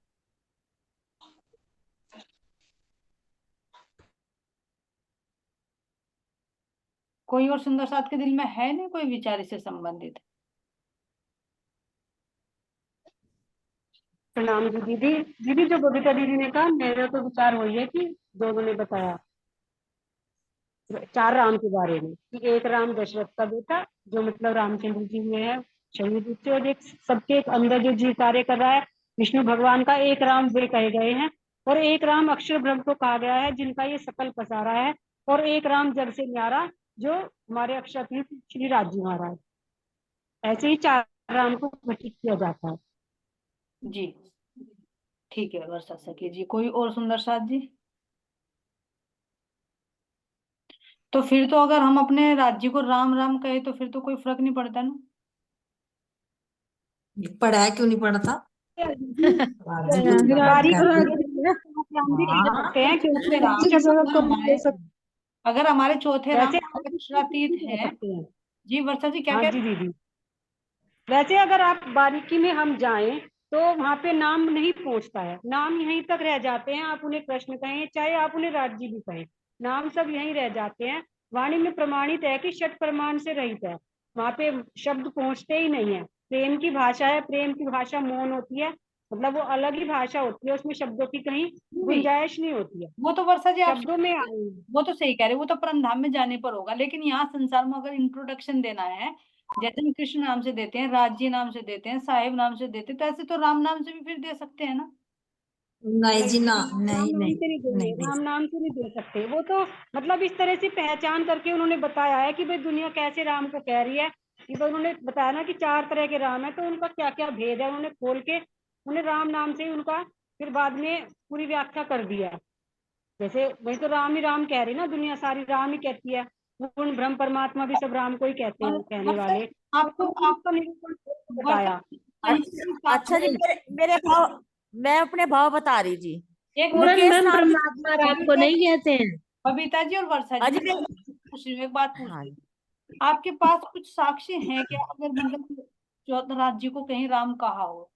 Speaker 2: कोई और सुंदर साथ के दिल में है नहीं कोई विचार इससे संबंधित?
Speaker 6: प्रणाम जी दीदी। दीदी जो बबीता दीदी ने कहा, मेरा तो विचार वही है कि जो उन्होंने बताया चार राम के बारे में, कि एक राम दशरथ का बेटा जो मतलब रामचंद्र जी हुए हैं शहीद रूप से, और एक सबके एक अंदर जो जी कार्य कर रहा है विष्णु भगवान का, एक राम वे कहे गए हैं, और एक राम अक्षर ब्रह्म को कहा गया है जिनका ये सकल पसारा है, और एक राम जग से न्यारा जो हमारे अक्षरातीत श्री राजी महाराज। ऐसे ही चार राम को घटित किया जाता है
Speaker 2: जी ठीक है वर्षा सखी जी। कोई और सुंदर साथ जी? तो फिर तो अगर हम अपने राज्य को राम राम कहे तो फिर तो कोई फर्क नहीं पड़ता ना।
Speaker 5: पढ़ा है, क्यों नहीं पढ़ा था?
Speaker 6: बारीक राम भी कह
Speaker 5: हाँ।
Speaker 6: सकते हैं क्योंकि
Speaker 2: अगर हमारे चौथे राम
Speaker 6: वैसे
Speaker 2: अक्षरातीत है। जी वर्षा जी क्या
Speaker 6: हाँ
Speaker 2: कह
Speaker 6: जी दीदी, वैसे अगर आप बारीकी में हम जाएं तो वहां पे नाम नहीं पहुंचता है, नाम यहीं तक रह जाते हैं। आप उन्हें कृष्ण कहें चाहे आप उन्हें राज्य भी कहें, नाम सब यहीं रह जाते हैं। वाणी में प्रमाणित है कि षट प्रमाण से रहित है, वहां पे शब्द पहुंचते ही नहीं है। प्रेम की भाषा है, प्रेम की भाषा मौन होती है, मतलब वो अलग ही भाषा होती है, उसमें शब्दों की कहीं गुंजाइश नहीं होती है।
Speaker 2: वो तो वर्षा जी आप
Speaker 6: शब्दों में
Speaker 2: वो तो सही कह रहे, वो तो परमधाम में जाने पर होगा। लेकिन यहाँ संसार में अगर इंट्रोडक्शन देना है, जैसे हम कृष्ण नाम से देते हैं, राज्य नाम से देते हैं, साहेब नाम से देते हैं, तो ऐसे तो राम नाम से भी फिर दे सकते हैं ना।
Speaker 5: नहीं जी, ना,
Speaker 6: राम
Speaker 5: नहीं
Speaker 6: नाम
Speaker 5: नहीं
Speaker 6: से नहीं देंगे,
Speaker 5: नहीं
Speaker 6: राम नाम से नहीं दे सकते। वो तो मतलब इस तरह से पहचान करके उन्होंने बताया है कि भाई दुनिया कैसे राम को कह रही है, कि भाई उन्होंने बताया ना कि चार तरह के राम है, तो उनका क्या क्या भेद है उन्होंने खोल के उन्हें राम नाम से ही उनका फिर बाद में पूरी व्याख्या कर दिया। जैसे वही तो राम ही राम कह रही ना, दुनिया सारी राम ही कहती है, पूर्ण ब्रह्म परमात्मा भी सब राम को ही कहते हैं कहने
Speaker 2: वर्षा
Speaker 6: वाले।
Speaker 2: आपको
Speaker 6: तो
Speaker 2: आपका
Speaker 6: निरूपण बताया।
Speaker 3: अच्छा जी, मेरे भाव, मैं अपने भाव बता रही जी।
Speaker 2: एक
Speaker 8: पूर्ण
Speaker 3: मुकेश
Speaker 8: ब्रह्म
Speaker 3: नाम की
Speaker 8: परमात्मा राम को नहीं कहते हैं।
Speaker 2: बबीता जी और वर्षा
Speaker 3: हाँ
Speaker 2: जी,
Speaker 3: जी,
Speaker 2: पूछ रही हूँ, एक बात पूछ
Speaker 3: हाँ
Speaker 2: रही हूँ।
Speaker 3: जी।
Speaker 2: आपके पास कुछ साक्ष्य हैं क्या, अगर मतलब चौथा राज्य को कहीं राम कहा हो?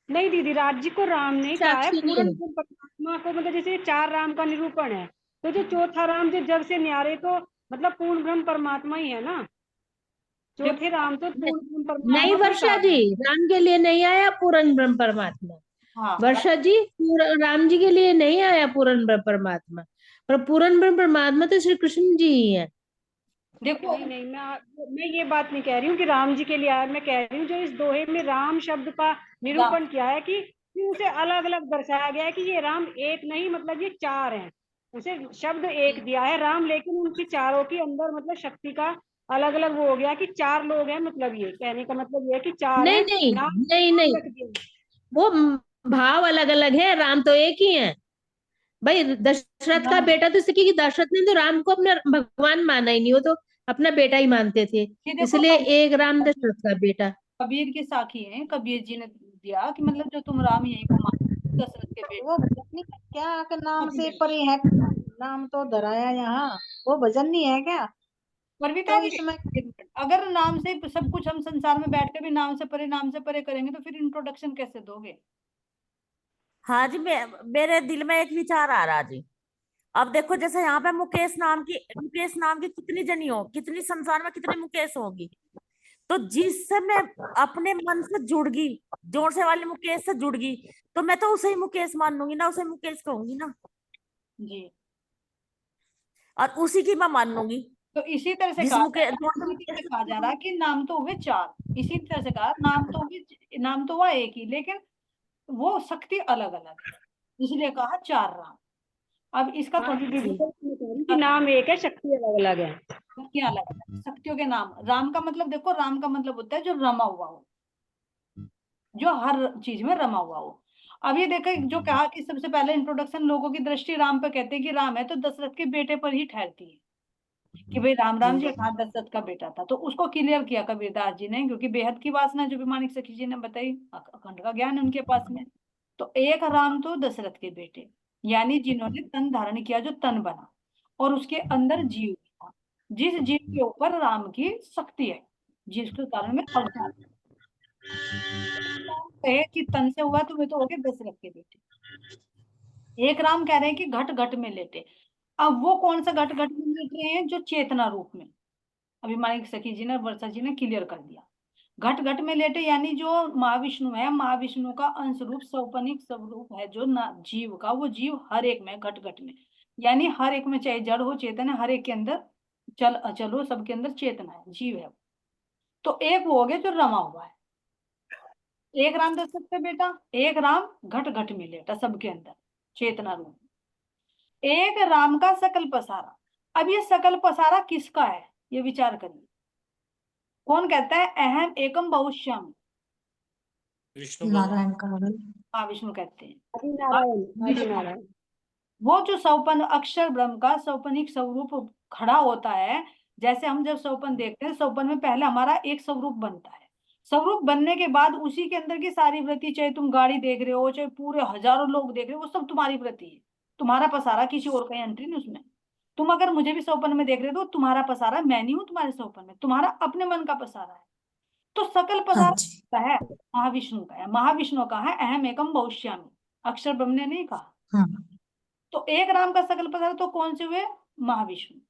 Speaker 6: नहीं दीदी, राज्य को राम नहीं कहा है,
Speaker 8: साक्षी नहीं
Speaker 6: पूर्ण
Speaker 8: है।
Speaker 6: ब्रह्म परमात्मा को, मतलब जैसे चार राम का निरूपण है, तो जो चौथा राम जो जग से न्यारे, तो मतलब पूर्ण ब्रह्म परमात्मा ही है ना। चौथे राम तो पूर्ण ब्रह्म
Speaker 8: नहीं
Speaker 6: परमात्मा को ही
Speaker 8: वर्षा
Speaker 6: कहा
Speaker 8: जी,
Speaker 6: गया।
Speaker 8: राम के लिए नहीं आया पूर्ण ब्रह्म परमात्मा।
Speaker 2: हाँ
Speaker 8: वर्षा जी, राम जी के लिए नहीं आया पूर्ण ब्रह्म परमात्मा, पर पूर्ण ब्रह्म परमात्मा तो श्री कृष्ण जी ही है।
Speaker 2: देखो,
Speaker 6: नहीं नहीं, मैं ये बात नहीं कह रही हूँ कि राम जी के लिए आया, मैं कह रही हूँ जो इस दोहे में राम शब्द का निरूपण किया है कि उसे अलग अलग दर्शाया गया है कि ये राम एक नहीं, मतलब ये चार हैं। उसे शब्द एक दिया है राम, लेकिन उनकी चारों के अंदर मतलब शक्ति का अलग अलग वो हो गया कि चार लोग हैं, मतलब ये कहने का मतलब ये है कि चार
Speaker 8: नहीं
Speaker 6: हैं।
Speaker 8: नहीं
Speaker 6: नाम
Speaker 8: नहीं नहीं,
Speaker 6: रख दिया।
Speaker 8: वो भाव अलग अलग है, राम तो एक ही है। भाई दशरथ का
Speaker 2: राम
Speaker 8: बेटा तो इसलिए कि दशरथ ने तो राम को अपना भगवान माना ही नहीं, वो तो अपना बेटा ही मानते थे,
Speaker 2: ये देखो,
Speaker 8: इसलिए एक राम दशरथ का बेटा।
Speaker 2: कबीर की साखी है, कबीर जी ने दिया कि मतलब जो तुम राम यहीं को मानो, दशरथ के बेटे।
Speaker 4: वो भजन नहीं है क्या कि नाम से परे है, नाम तो धराया यहाँ, वो भजन नहीं है क्या?
Speaker 2: परविता
Speaker 4: तो
Speaker 2: जी,
Speaker 4: इसमें
Speaker 2: अगर नाम से सब कुछ हम संसार में बैठ के भी नाम से परे करेंगे, तो फिर इंट्रोडक्शन कैसे दोगे?
Speaker 3: हाँ जी, मेरे दिल में एक विचार आ रहा जी। अब देखो, जैसे यहाँ पे मुकेश नाम की कितनी जनी हो, कितनी संसार में कितनी मुकेश होगी, तो जिससे मैं अपने मन से जुड़ गई, जोर से वाली मुकेश से जुड़ गई, तो मैं तो उसे ही मुकेश मान लूंगी ना, उसे मुकेश कहूंगी ना,
Speaker 2: जी,
Speaker 3: और उसी की मैं मान लूंगी।
Speaker 2: तो इसी तरह से
Speaker 3: जिस
Speaker 2: कहा जा
Speaker 3: मुकेश
Speaker 2: रहा है, इसी तरह से कहा जा रहा है कि नाम तो हुए चार, इसी तरह से कहा नाम तो हुआ एक ही, लेकिन वो शक्ति अलग अलग है, इसलिए कहा चार राम। अब इसका
Speaker 6: हाँ जी दीदी,
Speaker 2: थोड़ा
Speaker 6: तो मैं कह रही हूँ कि नाम एक है, शक्ति अलग अलग है।
Speaker 2: शक्तियां अलग अलग, शक्तियों के नाम। राम का मतलब देखो, राम का मतलब होता है जो रमा हुआ हो, जो हर चीज में रमा हुआ हो। अब ये देखो, जो कहा कि सबसे पहले इंट्रोडक्शन लोगों की दृष्टि राम पे कहते हैं कि राम है, तो दशरथ के बेटे पर ही ठहरती है कि भाई राम जी कहा दशरथ का बेटा था, तो उसको क्लियर किया कबीरदास जी ने, क्योंकि बेहद की वासना जो भी मानिक सखी जी ने बताई, अखंड का ज्ञान है उनके पास में। तो एक राम तो दशरथ के बेटे, यानी जिन्होंने तन धारण किया, जो तन बना, और उसके अंदर जीव था, जिस जीव के ऊपर राम की शक्ति है, जिसके कारण में अवतार है कि तन से हुआ, तो वे तो हो गए दशरथ के बेटे। एक राम कह रहे हैं कि घट घट में लेटे। अब वो कौन सा घट घट में लेट रहे हैं? जो चेतना रूप में। अभी हमारी सखी जी ने, वर्षा जी ने क्लियर कर दिया। घट घट में लेटे यानी जो महाविष्णु है, महाविष्णु का अंश रूप सौपनिक स्वरूप है जो जीव का, वो जीव हर एक में, घट घट में, यानी हर एक में, चाहे जड़ हो चेतन है, हर एक के अंदर चल अचल हो, सबके अंदर चेतना है, जीव है। तो एक वो हो गया जो रमा हुआ है। एक राम दशरथ का बेटा, एक राम घट घट में लेटा सबके अंदर चेतना रूप। एक राम का सकल पसारा। अब ये सकल पसारा किसका है, ये विचार करिए। कौन कहता है अहम एकम बहुश्याम?
Speaker 7: विष्णु भगवान।
Speaker 5: नारायण का आनंद।
Speaker 2: महाविष्णु कहते हैं।
Speaker 6: आदि नारायण, आदि
Speaker 2: विष्णु,
Speaker 6: नारायण।
Speaker 2: वो जो सौपन अक्षर ब्रह्म का सौपनिक स्वरूप खड़ा होता है। जैसे हम जब सौपन देखते हैं, सौपन में पहले हमारा एक स्वरूप बनता है। स्वरूप बनने के बाद उसी के अंदर की सारी वृत्ति, चाहे तुम गाड़ी देख रहे हो, चाहे पूरे हजारों लोग देख रहे हो, वो सब तुम्हारी वृत्ति है। तुम्हारा पसारा, किसी और का एंट्री नहीं उसमें। तुम अगर मुझे भी सौपन में देख रहे हो, तो तुम्हारा पसारा मैं नहीं हूं तुम्हारे सौपन में, तुम्हारा अपने मन का पसारा है। तो सकल
Speaker 5: हाँ
Speaker 2: पसारा
Speaker 5: जी।
Speaker 2: किसका है? महाविष्णु का है। महाविष्णु का है अहम एकम बहुश्यामी, अक्षर ब्रह्म ने नहीं कहा।
Speaker 5: हाँ
Speaker 2: तो एक राम का सकल पसारा तो कौन से हुए? महाविष्णु।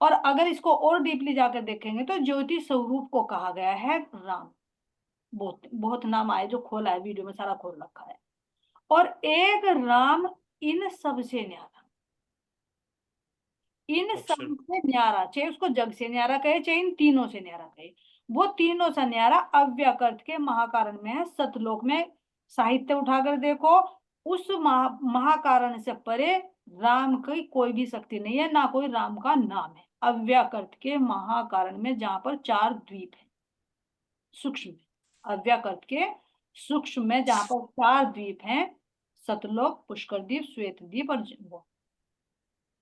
Speaker 2: और अगर इसको और डीपली जाकर देखेंगे तो ज्योति स्वरूप को कहा गया है राम। बहुत बहुत नाम आए, जो खोला है वीडियो में सारा खोल रखा है। और एक राम इन सबसे न्यारा, इन सब
Speaker 7: अक्षर।
Speaker 2: से न्यारा, चाहे उसको जग से न्यारा कहे, चाहे इन तीनों से न्यारा कहे, वो तीनों से न्यारा अव्यकृत के महाकारण में है, सतलोक में। साहित्य उठाकर देखो, उस महाकारण से परे राम की कोई भी शक्ति नहीं है, ना कोई राम का नाम है। अव्यकृत के महाकारण में, जहां पर 4 द्वीप है सूक्ष्म में, अव्यकृत के सूक्ष्म में जहां पर 4 द्वीप हैं, सतलोक, पुष्कर द्वीप, श्वेत द्वीप और वो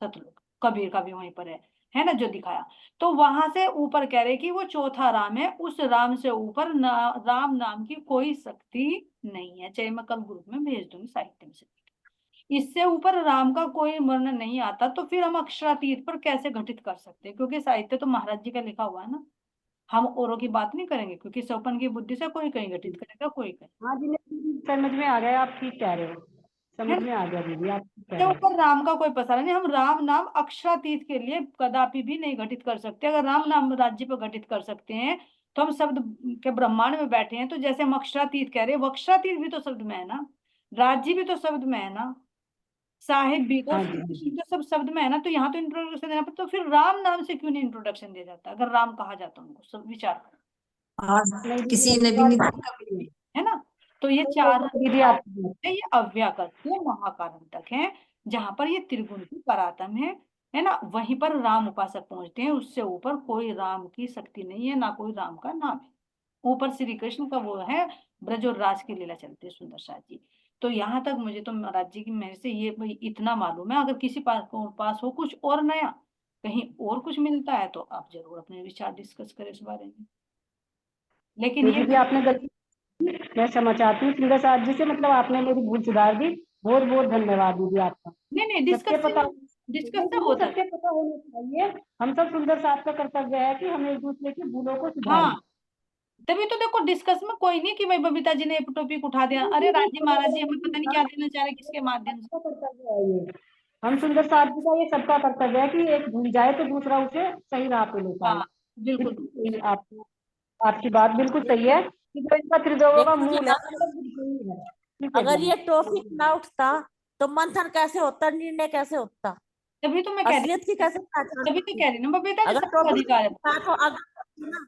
Speaker 2: सतलोक, कबीर का भी वहीं पर है ना, जो दिखाया। तो वहां से ऊपर कह रहे कि वो चौथा राम है, उस राम से ऊपर राम नाम की कोई शक्ति नहीं है। चाहे मैं कल ग्रुप में भेज दूंगी साहित्य में से, इससे ऊपर राम का कोई वर्णन नहीं आता। तो फिर हम अक्षरातीत पर कैसे घटित कर सकते हैं? क्योंकि साहित्य तो महाराज जी का लिखा हुआ है ना, हम औरों की बात नहीं करेंगे, क्योंकि सौपन की बुद्धि से कोई कहीं घटित करेगा, कोई कहीं।
Speaker 6: हाँ जी, नहीं, समझ में आ गया, आप ठीक कह रहे हो,
Speaker 2: है
Speaker 6: समझ
Speaker 2: ना?
Speaker 6: में आ गया दीदी, आप ठीक कह
Speaker 2: इससे
Speaker 6: रहे हो।
Speaker 2: ऊपर राम का कोई पसारा नहीं। हम राम नाम अक्षरातीत के लिए कदापि भी नहीं घटित कर सकते। अगर राम नाम राज्य पर घटित कर सकते हैं, तो हम शब्द के ब्रह्मांड में बैठे हैं। तो जैसे हम अक्षरातीत कह रहे हैं, वो अक्षरातीत भी तो शब्द में है ना, राज्य भी तो शब्द में है ना, साहिब भी तो,
Speaker 6: हाँ
Speaker 2: श्री
Speaker 6: जी, हाँ जी।
Speaker 2: कृष्ण तो सब शब्द में है ना। तो यहाँ तो इंट्रोडक्शन देना पड़ता। तो फिर राम नाम से क्यों नहीं इंट्रोडक्शन दिया जाता? अगर राम कहा जाता उनको, सब विचार करो।
Speaker 5: आज
Speaker 6: नहीं दीदी,
Speaker 5: किसी ने
Speaker 6: आपकी
Speaker 5: भी
Speaker 6: बात
Speaker 5: नहीं।
Speaker 2: कभी भी, है ना। तो ये
Speaker 6: नहीं,
Speaker 2: 4
Speaker 6: नहीं, दीदी आपकी बात।
Speaker 2: ये अव्यकृत से महाकारण तक है, जहां पर ये त्रिगुण की परातम है ना। वहीं पर राम उपासक पहुंचते हैं। उससे ऊपर कोई राम की शक्ति नहीं है, ना कोई राम का नाम है। ऊपर श्री कृष्ण का वो है, ब्रज और राज की लीला चलती है, सुंदर साथ जी। तो यहाँ तक मुझे तो महाराज जी की मेरे से ये भाई इतना मालूम है। अगर किसी पास हो कुछ और नया, कहीं और कुछ मिलता है, तो आप जरूर अपने विचार डिस्कस करें इस बारे में। लेकिन
Speaker 6: नहीं
Speaker 2: ये
Speaker 6: दीदी, आपने गलती, मैं क्षमा चाहती हूँ सिंगर साहब जी से, मतलब आपने मेरी भूल सुधार दी। बहुत बहुत धन्यवाद दीदी आपका।
Speaker 2: नहीं,
Speaker 6: सत्य पता
Speaker 2: डिस्कस
Speaker 6: नहीं
Speaker 2: सब
Speaker 6: दीदी,
Speaker 2: होता है।
Speaker 6: सत्य पता होना चाहिए। हम सब सुंदर साहब का कर्तव्य है कि हम एक दूसरे की भूलों को सुधारें।
Speaker 2: हाँ, तभी तो देखो, डिस्कस में कोई नहीं कि भाई बबीता जी ने एक टॉपिक उठा दिया, अरे
Speaker 6: दीदी,
Speaker 2: राजी महाराज जी हमें पता नहीं क्या देना चाह रहे, किसके माध्यम से।
Speaker 6: सबका कर्तव्य है ये। हम सुंदर साहब जी का ये सबका कर्तव्य है कि एक भूल जाए तो दूसरा उसे सही राह पे लेकर आए।
Speaker 2: हाँ, बिल्कुल।
Speaker 6: बिल्कुल सही, आपकी बात बिल्कुल सही है कि जो इनका त्रिदेवों का
Speaker 3: देखो जी,
Speaker 6: मूल है वो सब यही है। ठीक है
Speaker 3: अगर
Speaker 6: दीदी।
Speaker 3: ये टॉपिक ना उठता तो मंथन कैसे होता, निर्णय कैसे होता,
Speaker 2: तभी तो मैं कह रही
Speaker 3: असलियत की कैसे पहचान
Speaker 2: तभी तो
Speaker 3: होती?
Speaker 2: कह रही ना बबीता जी,
Speaker 3: अगर
Speaker 2: सबको
Speaker 3: टॉपिक
Speaker 2: अधिकार है।
Speaker 3: तो अगर ना,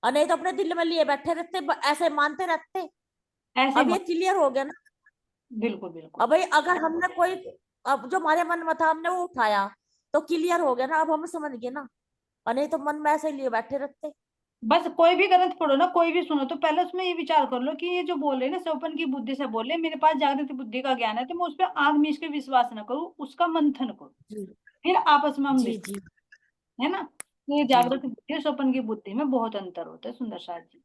Speaker 3: और नहीं तो अपने दिल में लिए बैठे रहते, ऐसे मानते रहते।
Speaker 2: ऐसे
Speaker 3: अब ये क्लियर हो गया ना।
Speaker 2: बिल्कुल बिल्कुल।
Speaker 3: अब भाई अगर हमने कोई, अब जो हमारे मन में था हमने वो उठाया, तो क्लियर हो गया ना, अब हम समझ गए ना। और नहीं तो मन में ऐसे लिए बैठे रहते।
Speaker 2: बस कोई भी ग्रंथ पढ़ो ना, कोई भी सुनो, तो पहले उसमें ये विचार कर लो कि ये जो बोल रहे हैं ना, सौपन की बुद्धि से बोल रहे हैं, मेरे पास जागृत बुद्धि का ज्ञान है, तो मैं उस पर आंख मीच के विश्वास न करूँ, उसका मंथन करूँ,
Speaker 3: जी
Speaker 2: फिर आपस में हम
Speaker 3: जी
Speaker 2: डिस्कस,
Speaker 3: जी
Speaker 2: है ना। तो ये
Speaker 3: जी।
Speaker 2: जागृत बुद्धि और सौपन की बुद्धि में बहुत अंतर होता है, सुंदर साथ जी।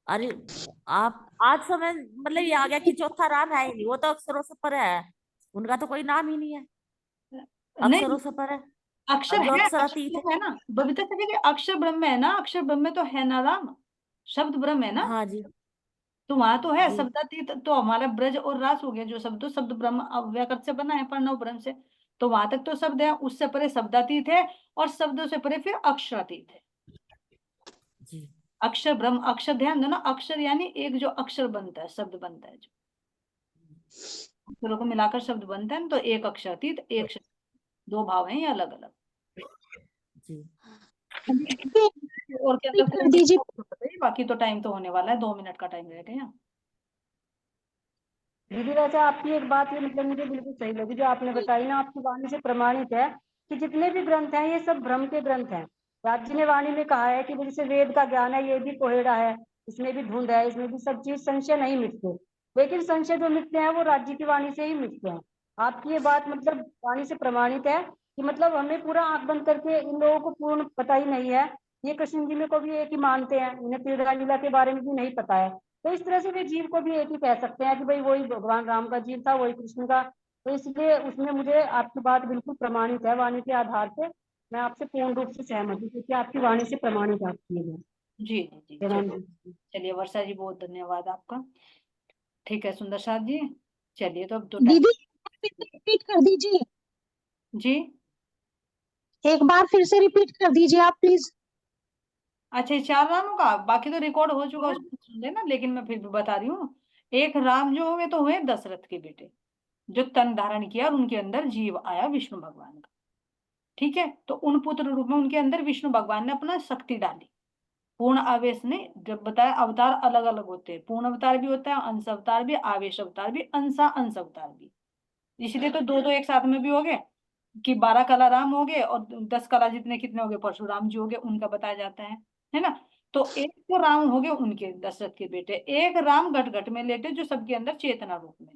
Speaker 3: अरे आप आज समय मतलब ये आ गया कि चौथा राम है ही नहीं, वो तो अक्षरों से परे है, उनका तो कोई नाम ही नहीं है, अक्षरों
Speaker 2: नहीं,
Speaker 3: से परे।
Speaker 2: अक्षर
Speaker 3: अब जो
Speaker 2: है,
Speaker 3: अक्षर
Speaker 2: अक्षर
Speaker 3: अतीत है।
Speaker 2: तो है ना, बबीता सभी के अक्षर ब्रह्म है ना, अक्षर ब्रह्म में तो है ना राम, शब्द ब्रह्म है ना,
Speaker 3: हाँ जी।
Speaker 2: तो वहां तो है
Speaker 3: जी
Speaker 2: शब्दातीत। तो हमारा ब्रज और रास हो गया जो शब्द, तो शब्द ब्रह्म अव्यकृत से बना है, प्रणव ब्रह्म से, तो वहां तक तो शब्द है, उससे परे शब्दातीत है, और शब्दों से परे फिर अक्षरातीत है।
Speaker 3: जी
Speaker 2: अक्षर ब्रह्म, अक्षर ध्यान दो ना, अक्षर यानी एक जो अक्षर बनता है, शब्द बनता है, जो अक्षरों को मिलाकर शब्द बनता है ना, तो एक अक्षरातीत, एक शब्द, दो भाव हैं ये अलग अलग।
Speaker 3: जी।
Speaker 2: और क्या
Speaker 5: रिपीट कर दीजिए।
Speaker 2: बताइए, बाकी तो टाइम तो होने वाला है, 2 मिनट का टाइम रह गया।
Speaker 6: दीदी वैसे आपकी एक बात ये मतलब मुझे बिल्कुल सही लगी जो आपने बताई ना, आपकी वाणी से प्रमाणित है कि जितने भी ग्रंथ हैं ये सब भ्रम के ग्रंथ हैं। राज जी ने वाणी में कहा है कि वो जैसे वेद का ज्ञान है ये भी कोहेड़ा है, इसमें भी धुंध है, इसमें भी सब चीज संशय नहीं मिटते, लेकिन संशय जो मिटते हैं वो राज्य की वाणी से ही मिटते हैं। आपकी ये बात मतलब वाणी से प्रमाणित है कि मतलब हमें पूरा आंख बंद करके, इन लोगों को पूर्ण पता ही नहीं है, ये कृष्ण जी में को भी एक ही मानते हैं, इन्हें क्रीड़ा लीला के बारे में भी नहीं पता है, तो इस तरह से वे जीव को भी एक ही कह सकते हैं कि भाई वही भगवान राम का जीव था, वही कृष्ण का। तो इसलिए उसमें मुझे आपकी बात बिल्कुल प्रमाणित है वाणी के आधार पे, मैं आपसे पूर्ण रूप से सहमत हूँ क्योंकि आपकी वाणी से प्रमाणित आपकी ये बात।
Speaker 2: जी जी जी,
Speaker 6: जय राम
Speaker 2: चलिए,
Speaker 6: जी।
Speaker 2: चलिए वर्षा जी, बहुत धन्यवाद आपका। ठीक है सुंदर साथ जी, चलिए तो अब तो टाइम।
Speaker 5: दीदी रिपीट कर दीजिए,
Speaker 2: जी,
Speaker 5: एक बार फिर से रिपीट कर दीजिए आप प्लीज।
Speaker 2: अच्छा, ये 4 रामों का, बाकी तो रिकॉर्ड हो चुका, उसको सुन लेना, लेकिन मैं फिर भी बता रही हूँ। एक राम जो हुए तो हुए दशरथ के बेटे, जो तन धारण किया और उनके अंदर जीव आया विष्णु भगवान का। ठीक है, तो उन पुत्र रूप में उनके अंदर विष्णु भगवान ने अपना शक्ति डाली, पूर्ण आवेश ने। जब बताया अवतार अलग अलग होते हैं, पूर्ण अवतार भी होता है, अंश अवतार भी, आवेश अवतार भी, अंशा अंश अवतार भी, इसलिए तो दो दो एक साथ में भी हो गए कि 12 कला राम हो गए, और 10 कला जितने कितने हो गए परशुराम जी हो गए, उनका बताया जाता है ना। तो एक तो राम हो गए उनके दशरथ के बेटे, एक राम घट घट में लेटे जो सबके अंदर चेतना रूप में,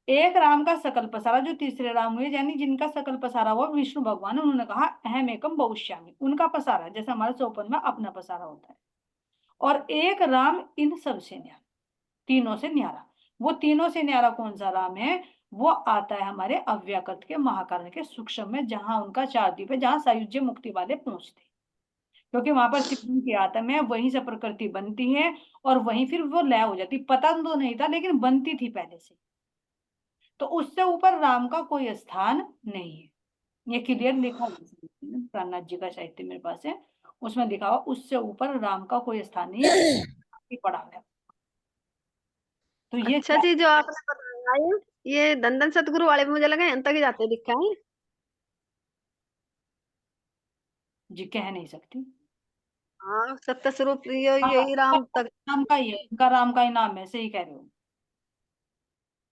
Speaker 2: एक राम का सकल पसारा जो तीसरे राम हुए, यानी जिनका सकल पसारा हुआ विष्णु भगवान, उन्होंने कहा अहम एकम बहुश्यामी, उनका पसारा जैसे हमारे चौपन में अपना पसारा होता है। और एक राम इन सब से न्यारा, तीनों से न्यारा। वो तीनों से न्यारा कौन सा राम है? वो आता है हमारे अव्याकृत के महाकर्ण के सूक्ष्म में, जहां उनका 4 द्वीप है, जहां सायुज्य मुक्ति वाले पहुंचते, क्योंकि वहां पर त्रिगुण की आत्म है, वहीं से प्रकृति बनती है, और वहीं फिर वो लय हो जाती। पता तो नहीं था लेकिन बनती थी पहले से, तो उससे ऊपर राम का कोई स्थान नहीं है। ये क्लियर लिखा हुआ है प्राणनाथ जी का साहित्य मेरे पास है, उसमें लिखा हुआ उससे ऊपर राम का कोई स्थान नहीं है, पड़ा हुआ है। तो ये
Speaker 1: अच्छा जी, जो आपने बताया ये दंदन सतगुरु वाले भी मुझे लगा यहाँ तक ही जाते दिखा है।
Speaker 2: जी कह नहीं सकती।
Speaker 1: हाँ, सत्य स्वरूप
Speaker 2: हाँ,
Speaker 1: यही राम तक।
Speaker 2: राम का ही है, उनका राम का ही नाम है, सही कह रहे हो।